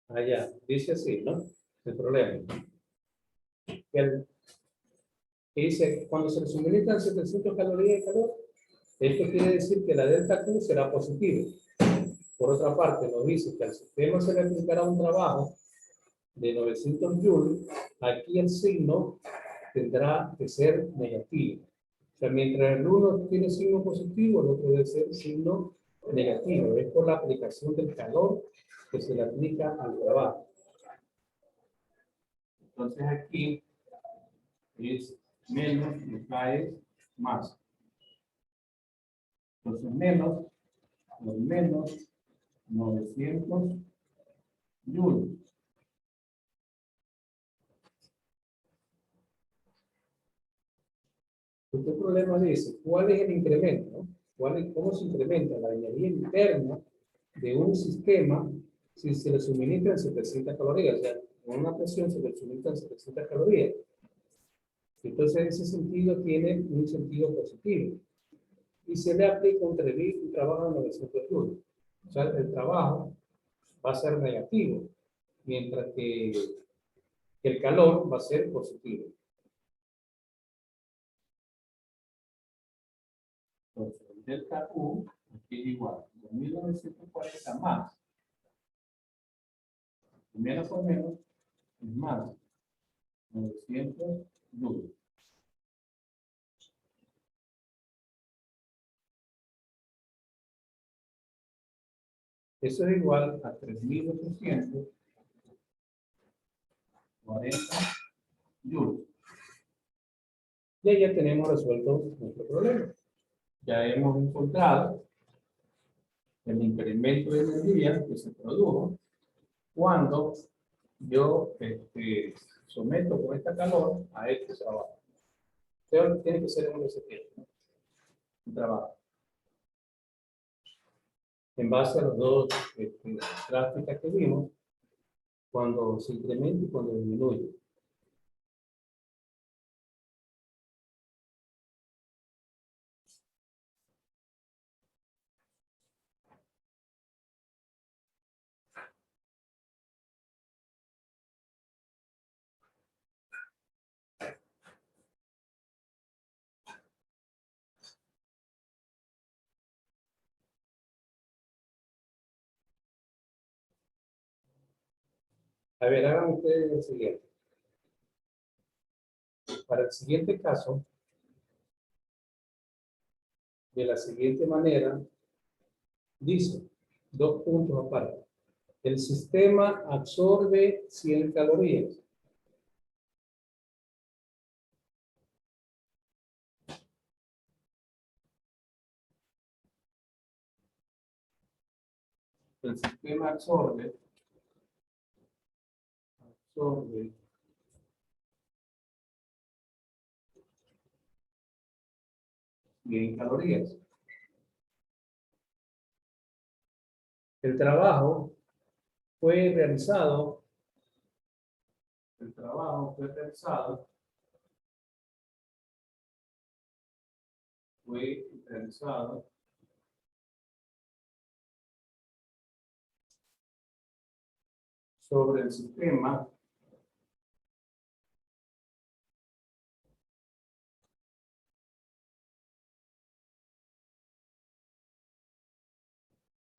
Allá, dice así, ¿no? El problema. Que dice, cuando se le suministran 700 calorías de calor, esto quiere decir que la delta Q será positiva. Por otra parte, nos dice que al sistema se le aplicará un trabajo de 900 joules, aquí el signo tendrá que ser negativo. O sea, mientras el uno tiene signo positivo, el otro debe ser signo negativo. Es por la aplicación del calor que se le aplica al trabajo. Entonces aquí es menos y acá es más. Entonces menos 900 joules. Este problema dice, ¿cuál es el incremento? ¿No? ¿Cómo se incrementa la energía interna de un sistema si se le suministran 700 calorías? O sea, con una presión se le suministran 700 calorías. Entonces, ese sentido tiene un sentido positivo. Y se le aplica un trabajo de 900 joules. O sea, el trabajo va a ser negativo, mientras que el calor va a ser positivo. Entonces, el delta U aquí es igual a 2.940 más. Menos por menos es más 900 joules. Eso es igual a 3.840 joules. Y ahí ya tenemos resuelto nuestro problema. Ya hemos encontrado el incremento de energía que se produjo cuando yo someto con esta calor a este trabajo. Pero tiene que ser un recipiente, ¿no? Un trabajo. En base a los dos gráficas que vimos, cuando se incrementa y cuando disminuye. A ver, hagan ustedes el siguiente. Para el siguiente caso, de la siguiente manera, dice, dos puntos aparte. El sistema absorbe 100 calorías. el sistema absorbe 100 calorías. El trabajo fue realizado sobre el sistema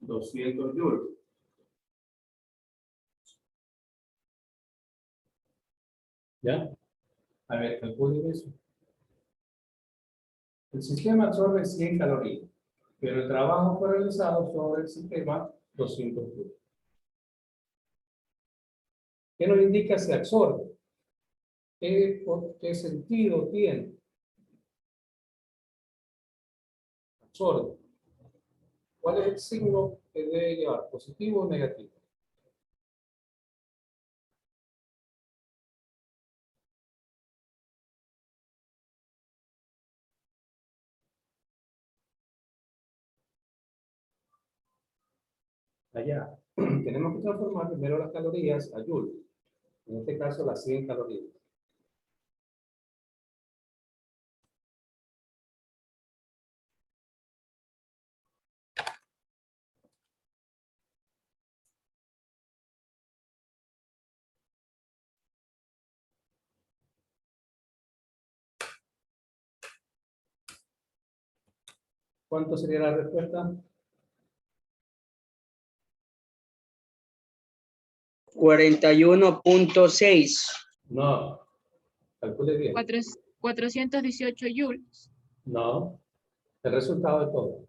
$200. ¿Ya? A ver, calculen eso. El sistema absorbe 100 calorías, pero el trabajo fue realizado sobre el sistema 200 joules. ¿Qué nos indica si absorbe? ¿Qué sentido tiene? Absorbe. ¿Cuál es el signo que debe llevar? ¿Positivo o negativo? Allá, tenemos que transformar primero las calorías a joule. En este caso, las 100 calorías. ¿Cuánto sería la respuesta? 41.6. No. Calcule bien. 418 joules. No. El resultado de todo.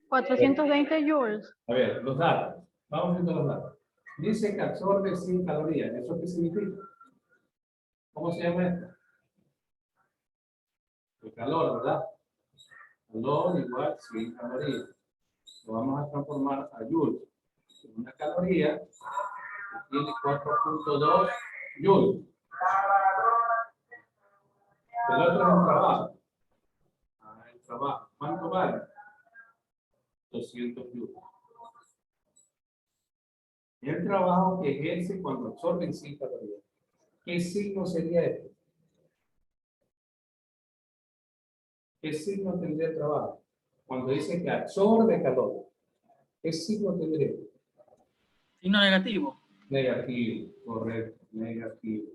$420 joules. A ver, los datos. Vamos viendo los datos. Dice que absorbe 100 calorías. ¿Eso qué significa? ¿Cómo se llama esto? El calor, ¿verdad? Calor igual 100 calorías. Lo vamos a transformar a joules. Una caloría que tiene 4.2 joules. El otro es el trabajo. El trabajo. ¿Cuánto vale? 200 joules. El trabajo que ejerce cuando absorben 100 calorías. ¿Qué signo sería este? ¿Qué signo tendría el trabajo? Cuando dice que absorbe calor, ¿qué signo tendría? Signo negativo. Negativo, correcto, negativo.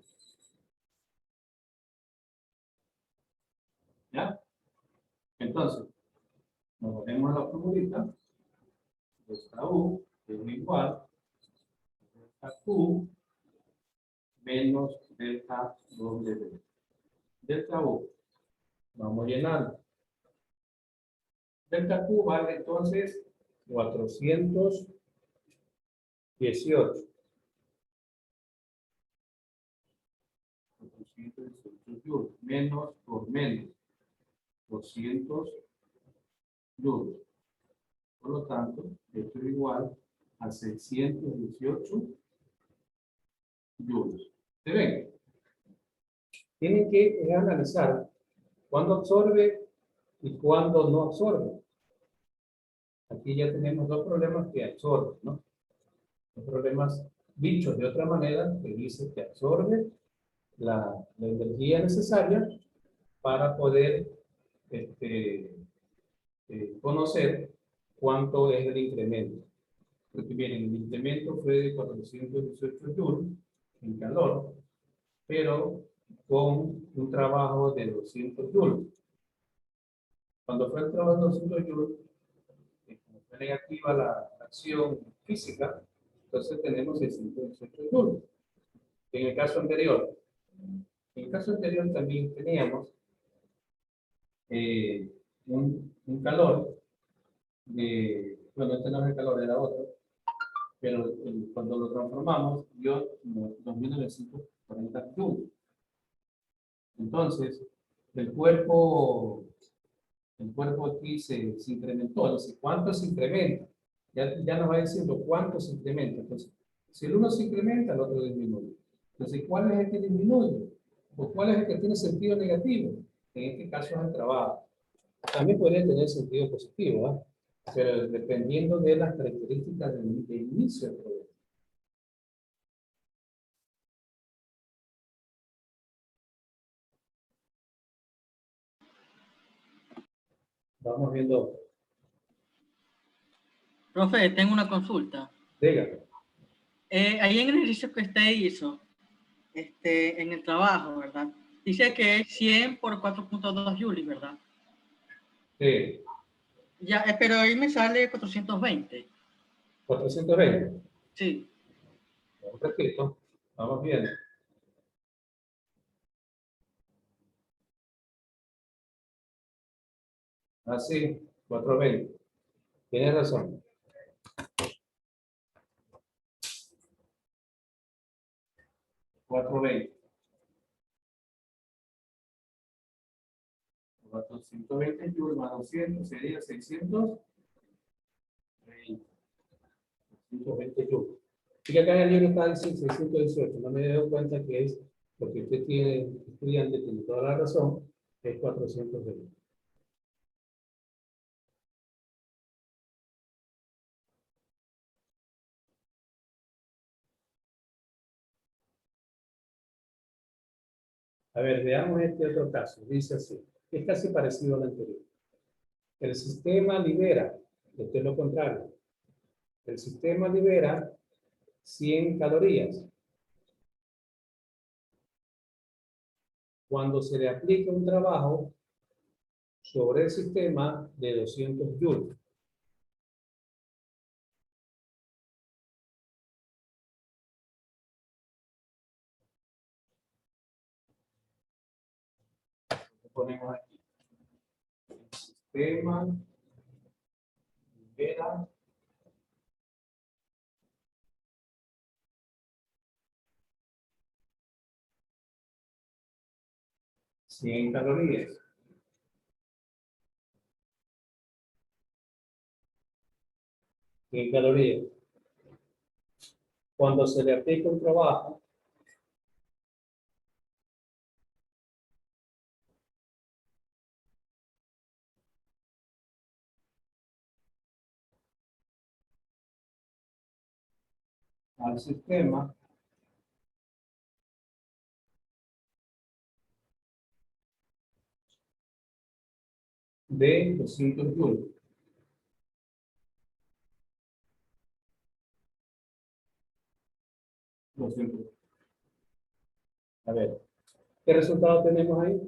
¿Ya? Entonces, nos ponemos a la formulita. Delta U es igual a delta Q menos delta W. Delta U. Vamos llenando. Delta Q vale entonces 418. 418 joules. Menos por menos. 200 joules. Por lo tanto, esto es igual a 618 joules. ¿Se ven? Tienen que analizar cuándo absorbe y cuándo no absorbe. Aquí ya tenemos dos problemas que absorben, ¿no? Dos problemas dichos de otra manera, que dice que absorbe la energía necesaria para poder conocer cuánto es el incremento. Porque miren, el incremento fue de 418 joules en calor, pero con un trabajo de 200 joules. Cuando fue el trabajo de 200 joules, como fue negativa la acción física, entonces tenemos 618 joules. En el caso anterior también teníamos un calor de, bueno, este no es el calor, era otro, pero cuando lo transformamos dio 2.940 40 joules. Entonces, el cuerpo aquí se incrementó. Entonces, ¿cuánto se incrementa? Ya nos va diciendo cuánto se incrementa. Entonces, si el uno se incrementa, el otro disminuye. Entonces, ¿cuál es el que disminuye? ¿O cuál es el que tiene sentido negativo? En este caso es el trabajo. También podría tener sentido positivo, ¿ah? Pero dependiendo de las características de inicio del problema. Vamos viendo. Profe, tengo una consulta. Dígame. Ahí en el ejercicio que usted hizo, en el trabajo, ¿verdad? Dice que es 100 por 4.2 joules, ¿verdad? Sí. Ya, pero ahí me sale 420. 420. Sí. Un ratito. Vamos viendo. Así, 420. Tienes razón. $4.20. 420 joules más 200 sería 620. 620 joules. Y que acá en el libro está diciendo 618. No me he dado cuenta que es, porque usted tiene, estudiante, tiene toda la razón, es 420. A ver, veamos este otro caso. Dice así. Es casi parecido al anterior. El sistema libera, esto es lo contrario. El sistema libera 100 calorías cuando se le aplica un trabajo sobre el sistema de 200 joules. Lo ponemos aquí. El sistema libera 100 calorías. Calorías. Cuando se le aplica un trabajo al sistema de 200 joules. A ver, ¿qué resultado tenemos ahí?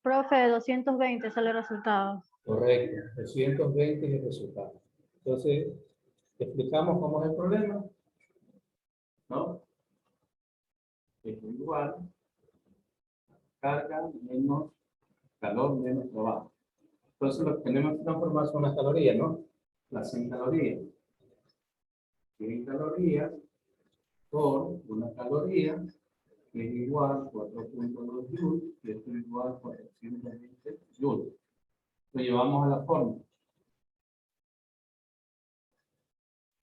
Profe, 220 sale el resultado. Correcto, 220 es el resultado. Entonces, explicamos cómo es el problema, ¿no? Es igual, carga menos calor menos trabajo. Entonces, lo que tenemos que transformar son las calorías, ¿no? Las 100 calorías. 100 calorías por una caloría que es igual a 4.2 joules, y esto es igual a 420 joules. Lo llevamos a la fórmula.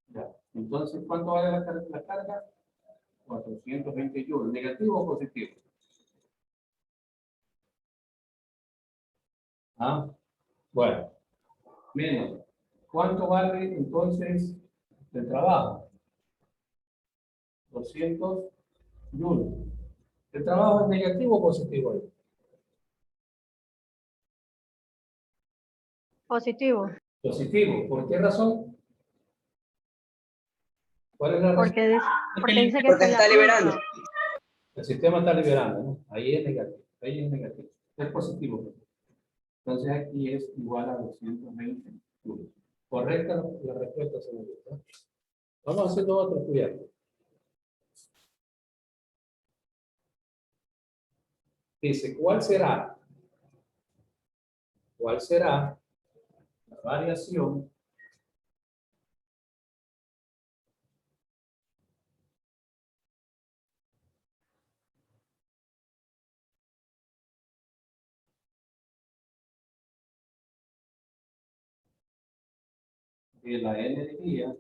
Ya. Entonces, ¿cuánto vale la carga? 420 joules. ¿Negativo o positivo? Ah, bueno. Menos. ¿Cuánto vale entonces el trabajo? 200 joules. ¿El trabajo es negativo o positivo ahí? Positivo, Positivo. ¿Por qué razón? ¿Cuál es la razón? porque dice que Porque se le está liberando. aplica. El sistema está liberando, ¿no? Ahí es negativo. Ahí es negativo. Es positivo. Entonces aquí es igual a 220 joules. Correcta la respuesta, señorita. Vamos haciendo otro estudiante. Dice, ¿cuál será la variación de la energía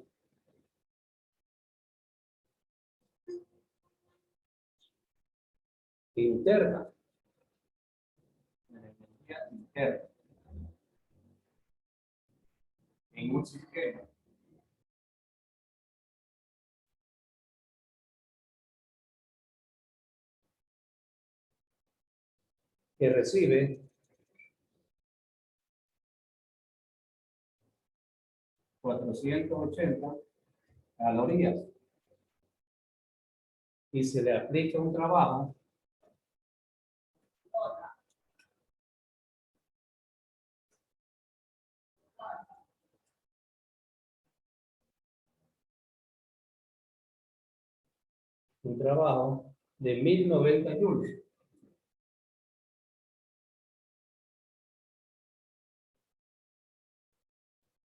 interna? La energía interna en un sistema que recibe 480 calorías y se le aplica un trabajo de 1090 joules.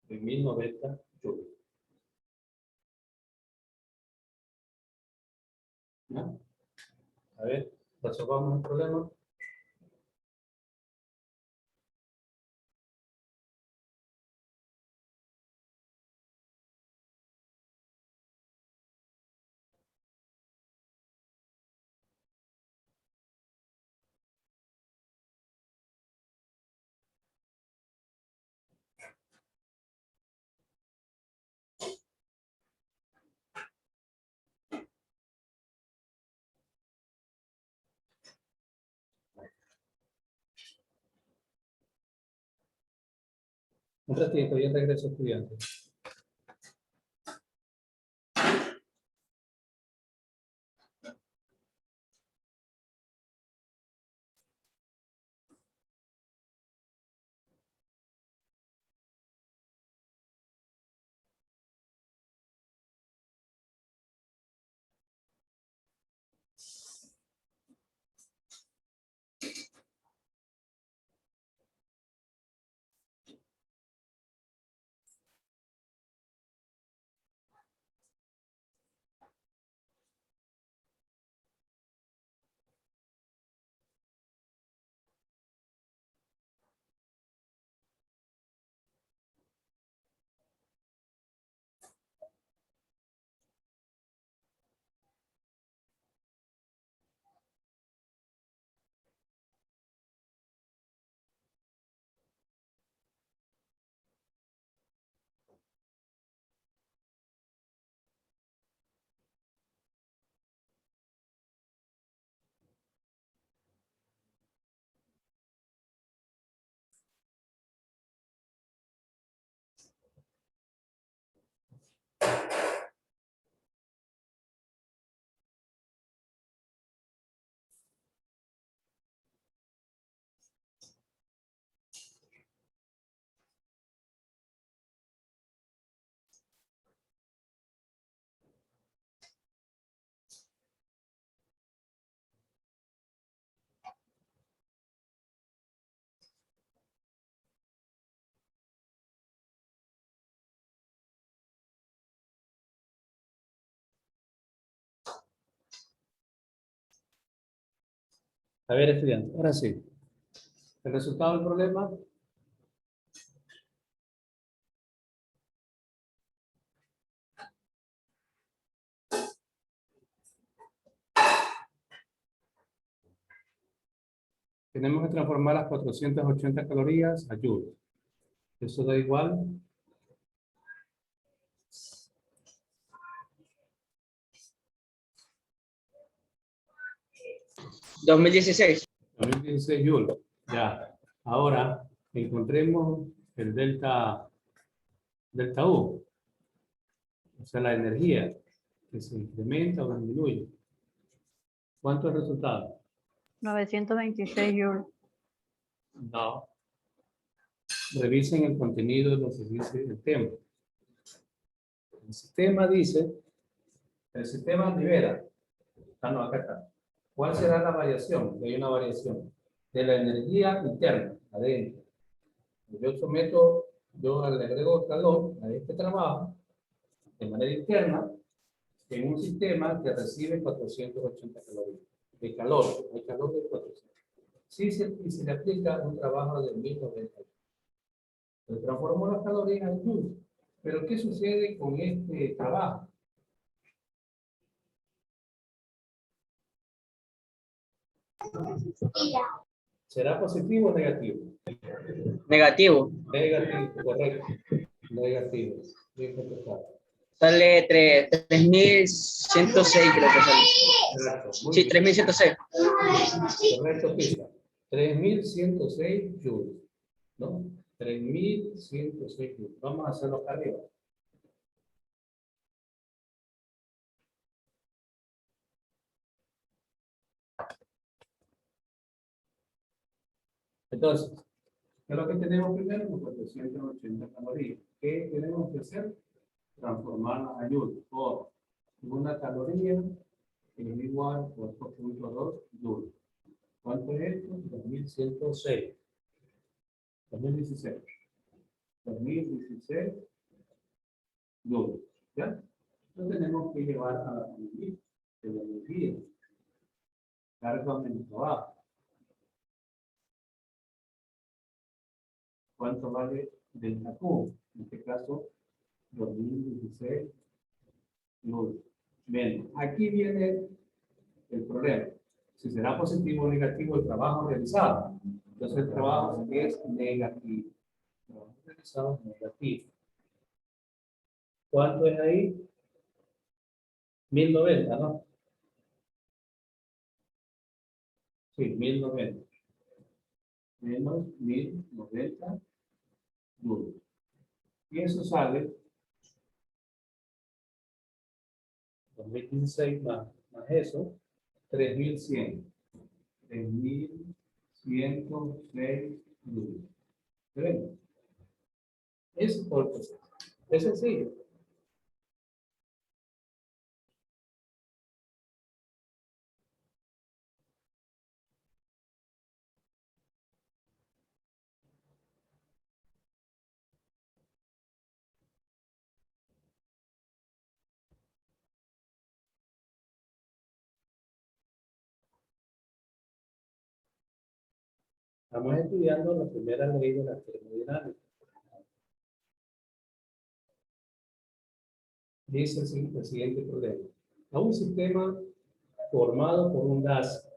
De 1090 joules. ¿No? A ver, resolvamos el problema. Un ratito, ya regreso, estudiante. A ver, estudiantes, ahora sí. El resultado del problema. Tenemos que transformar las 480 calorías a joules. Eso da igual 2016. 2016 joules. Ya. Ahora encontremos el delta U. O sea, la energía que se incrementa o disminuye. ¿Cuánto es el resultado? 926 joules. No. Revisen el contenido de lo que dice el tema. El sistema dice, el sistema libera. Ah, no, acá está. ¿Cuál será la variación? Hay una variación de la energía interna, adentro. Yo le agrego calor a este trabajo de manera interna en un sistema que recibe 480 calorías de calor, de calor de 400. Si se le aplica un trabajo de 1090. Se transformó las calorías en joules. Pero ¿qué sucede con este trabajo? ¿Será positivo o negativo? Negativo. Negativo, correcto. Negativo. Bien contestado. Sale 3106, creo que sale. Exacto. Muy Sí, bien. 3106. Correcto, pista. 3106 joules. ¿No? 3106 joules. Vamos a hacerlo acá arriba. Entonces, ¿qué es lo que tenemos primero? Los 480 calorías. ¿Qué tenemos que hacer? Transformarlas a joules. Por una caloría es igual a 4.2 joules. ¿Cuánto es esto? 2106. 2016. 2016 joules. ¿Ya? Entonces tenemos que llevar a la familia de la energía. Carga menos trabajo. ¿Cuánto vale delta Q? En este caso, 2016 joules. Bien, aquí viene el problema. Si será positivo o negativo el trabajo realizado. Entonces el trabajo es negativo. El trabajo realizado es negativo. ¿Cuánto es ahí? 1090, ¿no? Sí, 1090. Menos 1090 joules. Y eso sale 2016 más eso, 3100. 3106 joules. ¿Ven? Es por proceso. Es sencillo. Estamos estudiando la primera ley de la termodinámica. Dice el siguiente problema. A un sistema formado por un gas.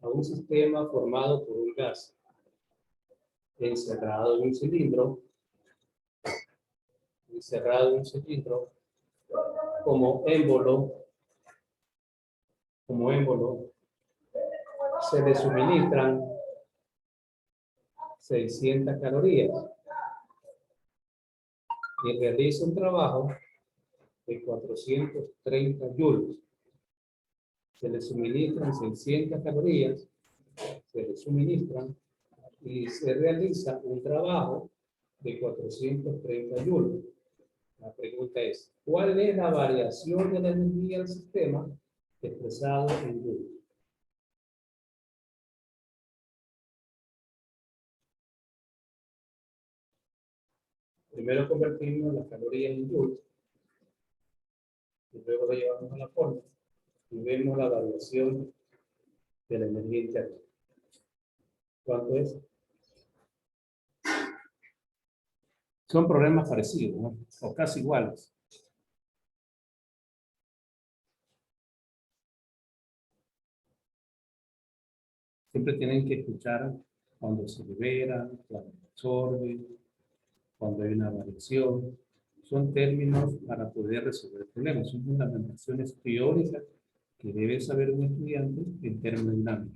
A un sistema formado por un gas encerrado en un cilindro. Encerrado en un cilindro como émbolo. Se le suministran 600 calorías y realiza un trabajo de 430 joules. Se le suministran 600 calorías, se le suministran y se realiza un trabajo de 430 joules. La pregunta es, ¿cuál es la variación de la energía del sistema expresado en joules? Primero convertimos las calorías en joules y luego lo llevamos a la fórmula y vemos la variación de la energía interna. ¿Cuánto es? Son problemas parecidos, ¿no? O casi iguales. Siempre tienen que escuchar cuando se libera, cuando se absorbe, cuando hay una variación. Son términos para poder resolver problemas. Son fundamentaciones teóricas que debe saber un estudiante en termodinámica.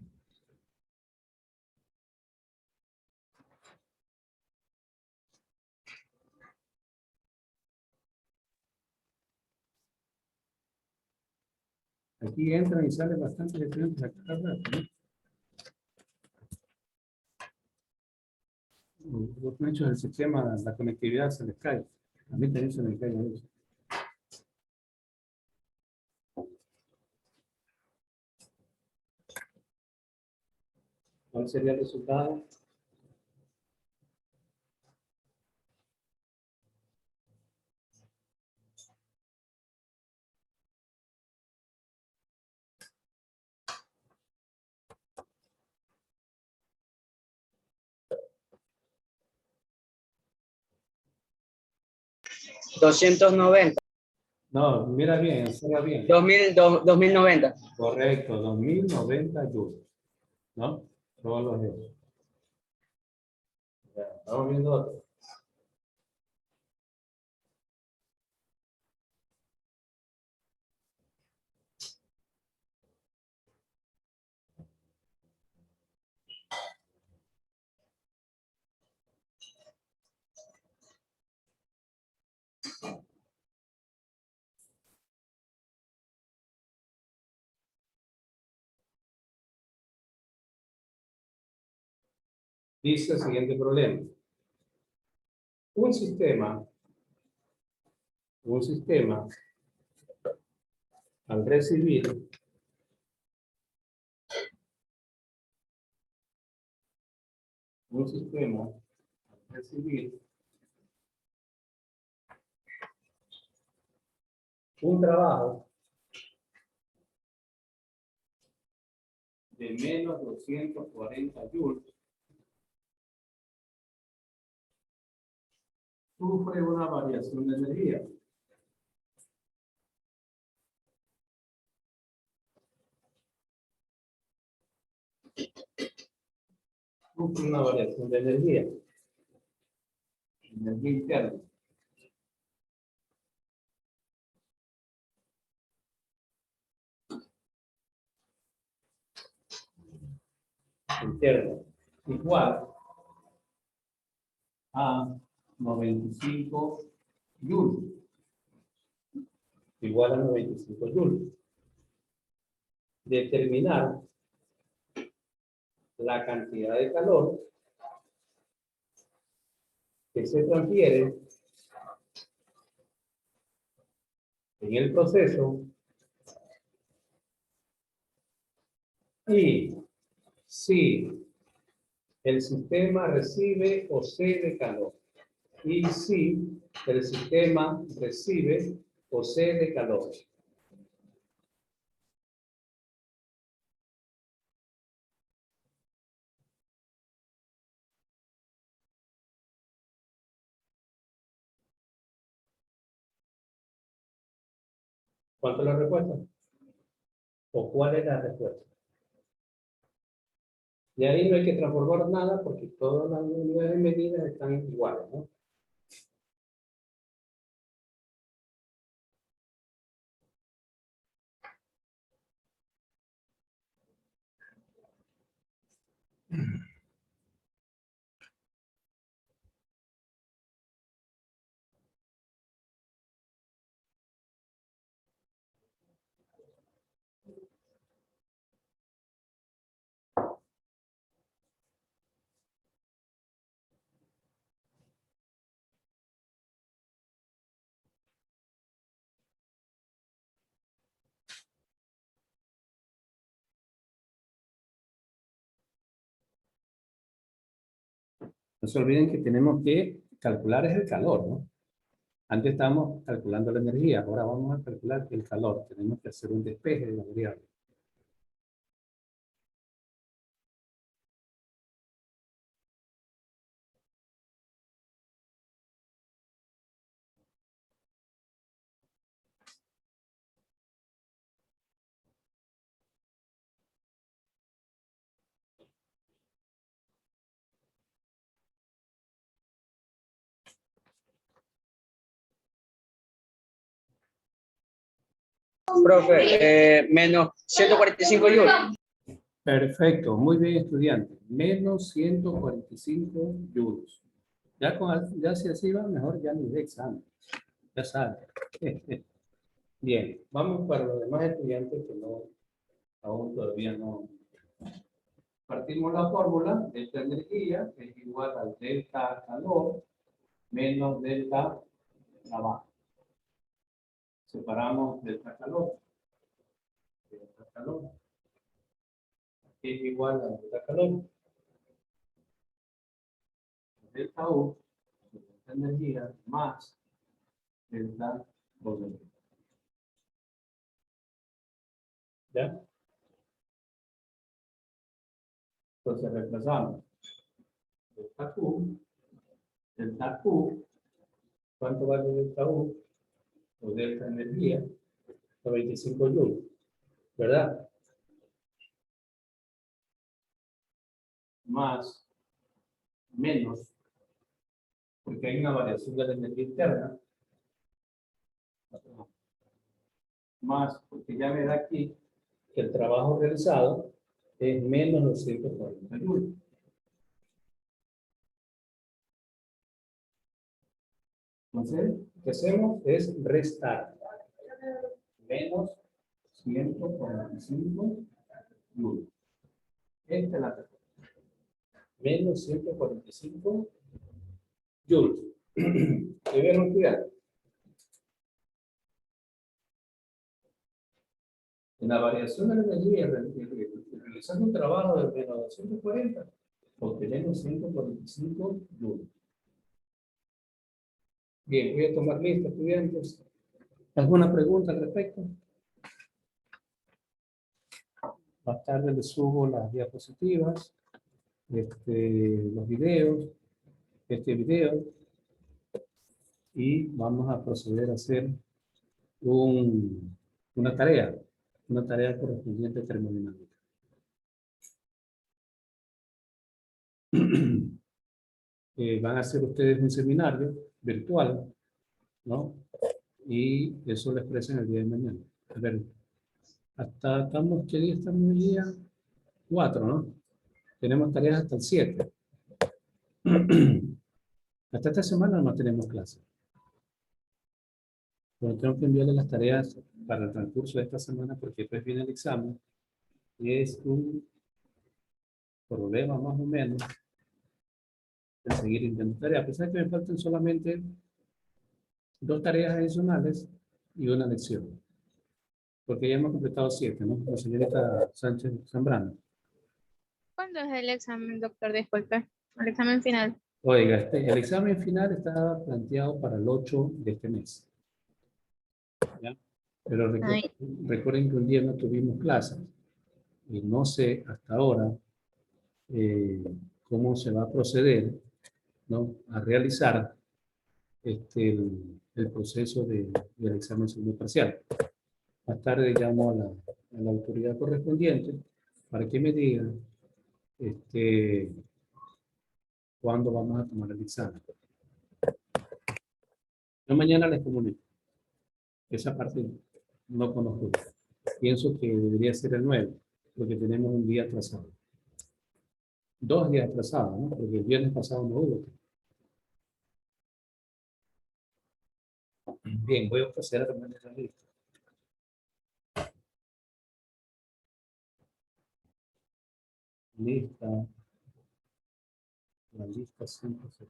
Aquí entran y salen bastantes estudiantes a cada rato, ¿no? Los muchos del sistema, la conectividad se les cae. A mí también se me cae eso. ¿Cuál sería el resultado? $290. No, mira bien, observa bien. 2090. Correcto, 2090 joules. ¿No? Todos los días. Ya, vamos viendo otro. Dice el siguiente problema. Un sistema, al recibir un trabajo de menos 240 joules, sufre una variación de energía. Sufre una variación de energía. Energía interna. Interna. Igual a 95 joules. Igual a 95 joules. Determinar la cantidad de calor que se transfiere en el proceso y si el sistema recibe o cede calor. Y si el sistema recibe o cede calor. ¿Cuánto es la respuesta? ¿O cuál es la respuesta? Y ahí no hay que transformar nada porque todas las unidades de medida están iguales, ¿no? No se olviden que tenemos que calcular es el calor, ¿no? Antes estábamos calculando la energía, ahora vamos a calcular el calor. Tenemos que hacer un despeje de la variable. Profe, menos 145 joules. Perfecto, muy bien estudiante. Menos 145 joules. Ya si así va, mejor ya ni de examen. Ya sabe. Bien, vamos para los demás estudiantes que no, aún todavía no. Partimos la fórmula de esta energía, que es igual al delta calor menos delta trabajo. Separamos delta calor. Delta calor es igual a delta calor. Delta U, delta energía, más delta volumen. ¿Ya? Entonces reemplazamos delta Q, ¿cuánto vale delta U? O delta energía, 95 joules, ¿verdad? Más, menos, porque hay una variación de la energía interna, más, porque ya me da aquí que el trabajo realizado es menos los 140 joules. Entonces, lo que hacemos es restar menos 145 joules. Esta es la respuesta. Menos 145 joules. Debemos cuidar. En la variación de la energía, realizando un trabajo de menos 240, obtenemos 145 joules. Bien, voy a tomar lista, estudiantes. ¿Alguna pregunta al respecto? Más tarde les subo las diapositivas, los videos, este video, y vamos a proceder a hacer una tarea correspondiente a termodinámica. Van a hacer ustedes un seminario virtual, ¿no? Y eso lo expresan el día de mañana. A ver, ¿qué día estamos hoy día? 4, ¿no? Tenemos tareas hasta el 7. Hasta esta semana no tenemos clase. Pero tengo que enviarle las tareas para el transcurso de esta semana porque después viene el examen. Y es un problema más o menos de seguir intentando tareas. A pesar de que me faltan solamente 2 tareas adicionales y una lección. Porque ya hemos completado 7, ¿no? La señorita Sánchez Zambrano. ¿Cuándo es el examen, doctor? Disculpe. El examen final. Oiga, el examen final está planteado para el 8 de este mes. ¿Ya? Pero recuerden que un día no tuvimos clases. Y no sé hasta ahora cómo se va a proceder, ¿no? A realizar el proceso del examen segundo parcial. Más tarde llamo a la autoridad correspondiente para que me diga cuándo vamos a tomar el examen. Yo mañana les comunico. Esa parte no conozco. Pienso que debería ser el 9, porque tenemos un día atrasado. 2 días atrasados, ¿no? Porque el viernes pasado no hubo. Bien, voy a proceder a tomar esa lista. La lista siempre se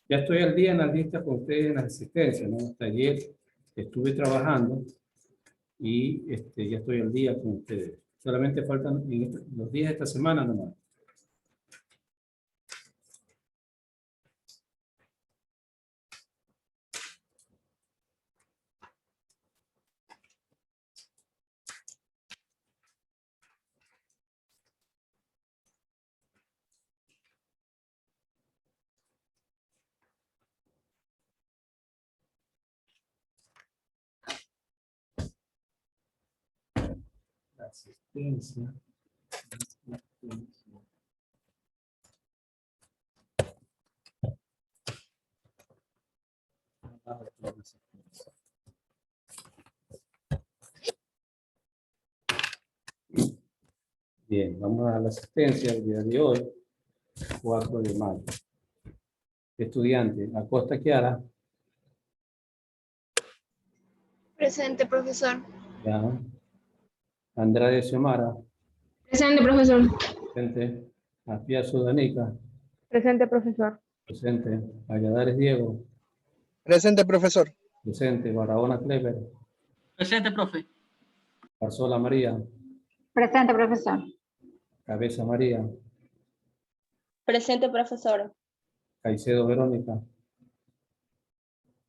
Ya estoy al día en la lista con ustedes en la asistencia, ¿no? Hasta ayer estuve trabajando y ya estoy al día con ustedes. Solamente faltan los días de esta semana nomás. Asistencia. Bien, vamos a la asistencia el día de hoy, 4 de mayo. Estudiante, Acosta Kiara. Presente, profesor. Ya. Andrade Xiomara. Presente, profesor. Presente. Apia Sudanica. Presente, profesor. Presente. Valladares Diego. Presente, profesor. Presente. Barahona Clever. Presente, profe. Barzola María. Presente, profesor. Cabeza María. Presente, profesor. Caicedo Verónica.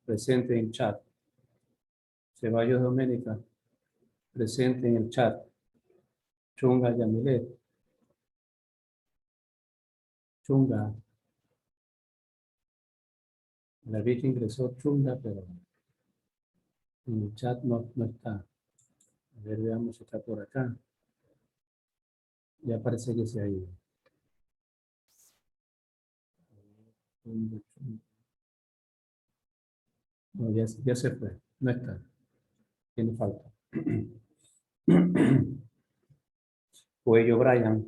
Presente en chat. Ceballos Doménica. Presente en el chat. Chunga Yamilet. Chunga. La vi que ingresó Chunga, pero en el chat no está. A ver, veamos si está por acá. Ya parece que se ha ido. No, ya se fue. No está. Tiene falta. Cuello Brian.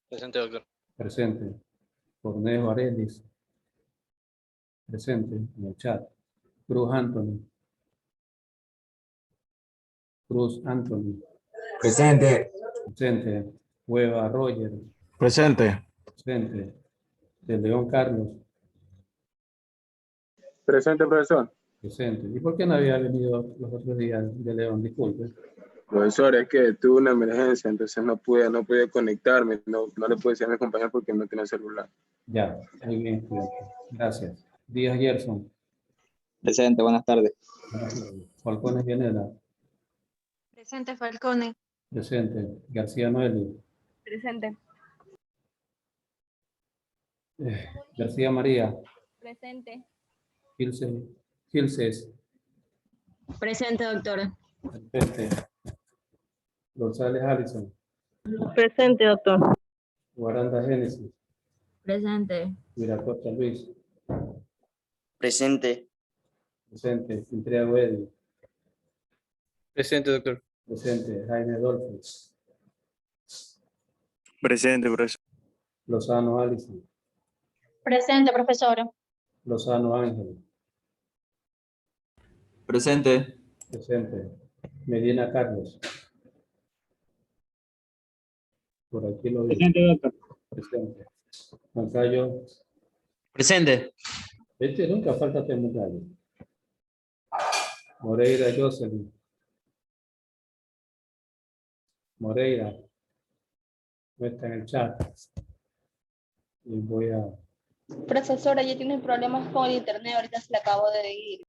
Presente, doctor. Presente. Cornejo Arelis. Presente en el chat. Cruz Anthony. Cruz Anthony. Presente. Presente. Cueva Roger. Presente. Presente. De León Carlos. Presente, profesor. Presente. ¿Y por qué no había venido los otros días de León? Disculpe. Profesor, es que tuve una emergencia, entonces no pude conectarme, no le pude decir a mi compañero porque no tenía celular. Ya, muy bien, estudiante. Gracias. Díaz Gerson. Presente, buenas tardes. Falcones Vianela. Presente, Falcone. Presente. García Noeli. Presente. García María. Presente. Gilces. Presente, doctor. Presente. González Allison. Presente, doctor. Guaranda Génesis. Presente. Viracota Luis. Presente. Presente. Intriago Eddie. Presente, doctor. Presente. Jaime Dolphins. Presente, profesor. Lozano Allison. Presente, profesor. Lozano Ángel. Presente. Presente. Medina Carlos. Por aquí lo vi. Presente, doctor. Presente. Moncayo. Presente. Nunca falta Moncayo. Moreira Jocelyn. Moreira. No está en el chat. Y voy a... Profesora, ya tiene problemas con el internet, ahorita se le acabo de ir.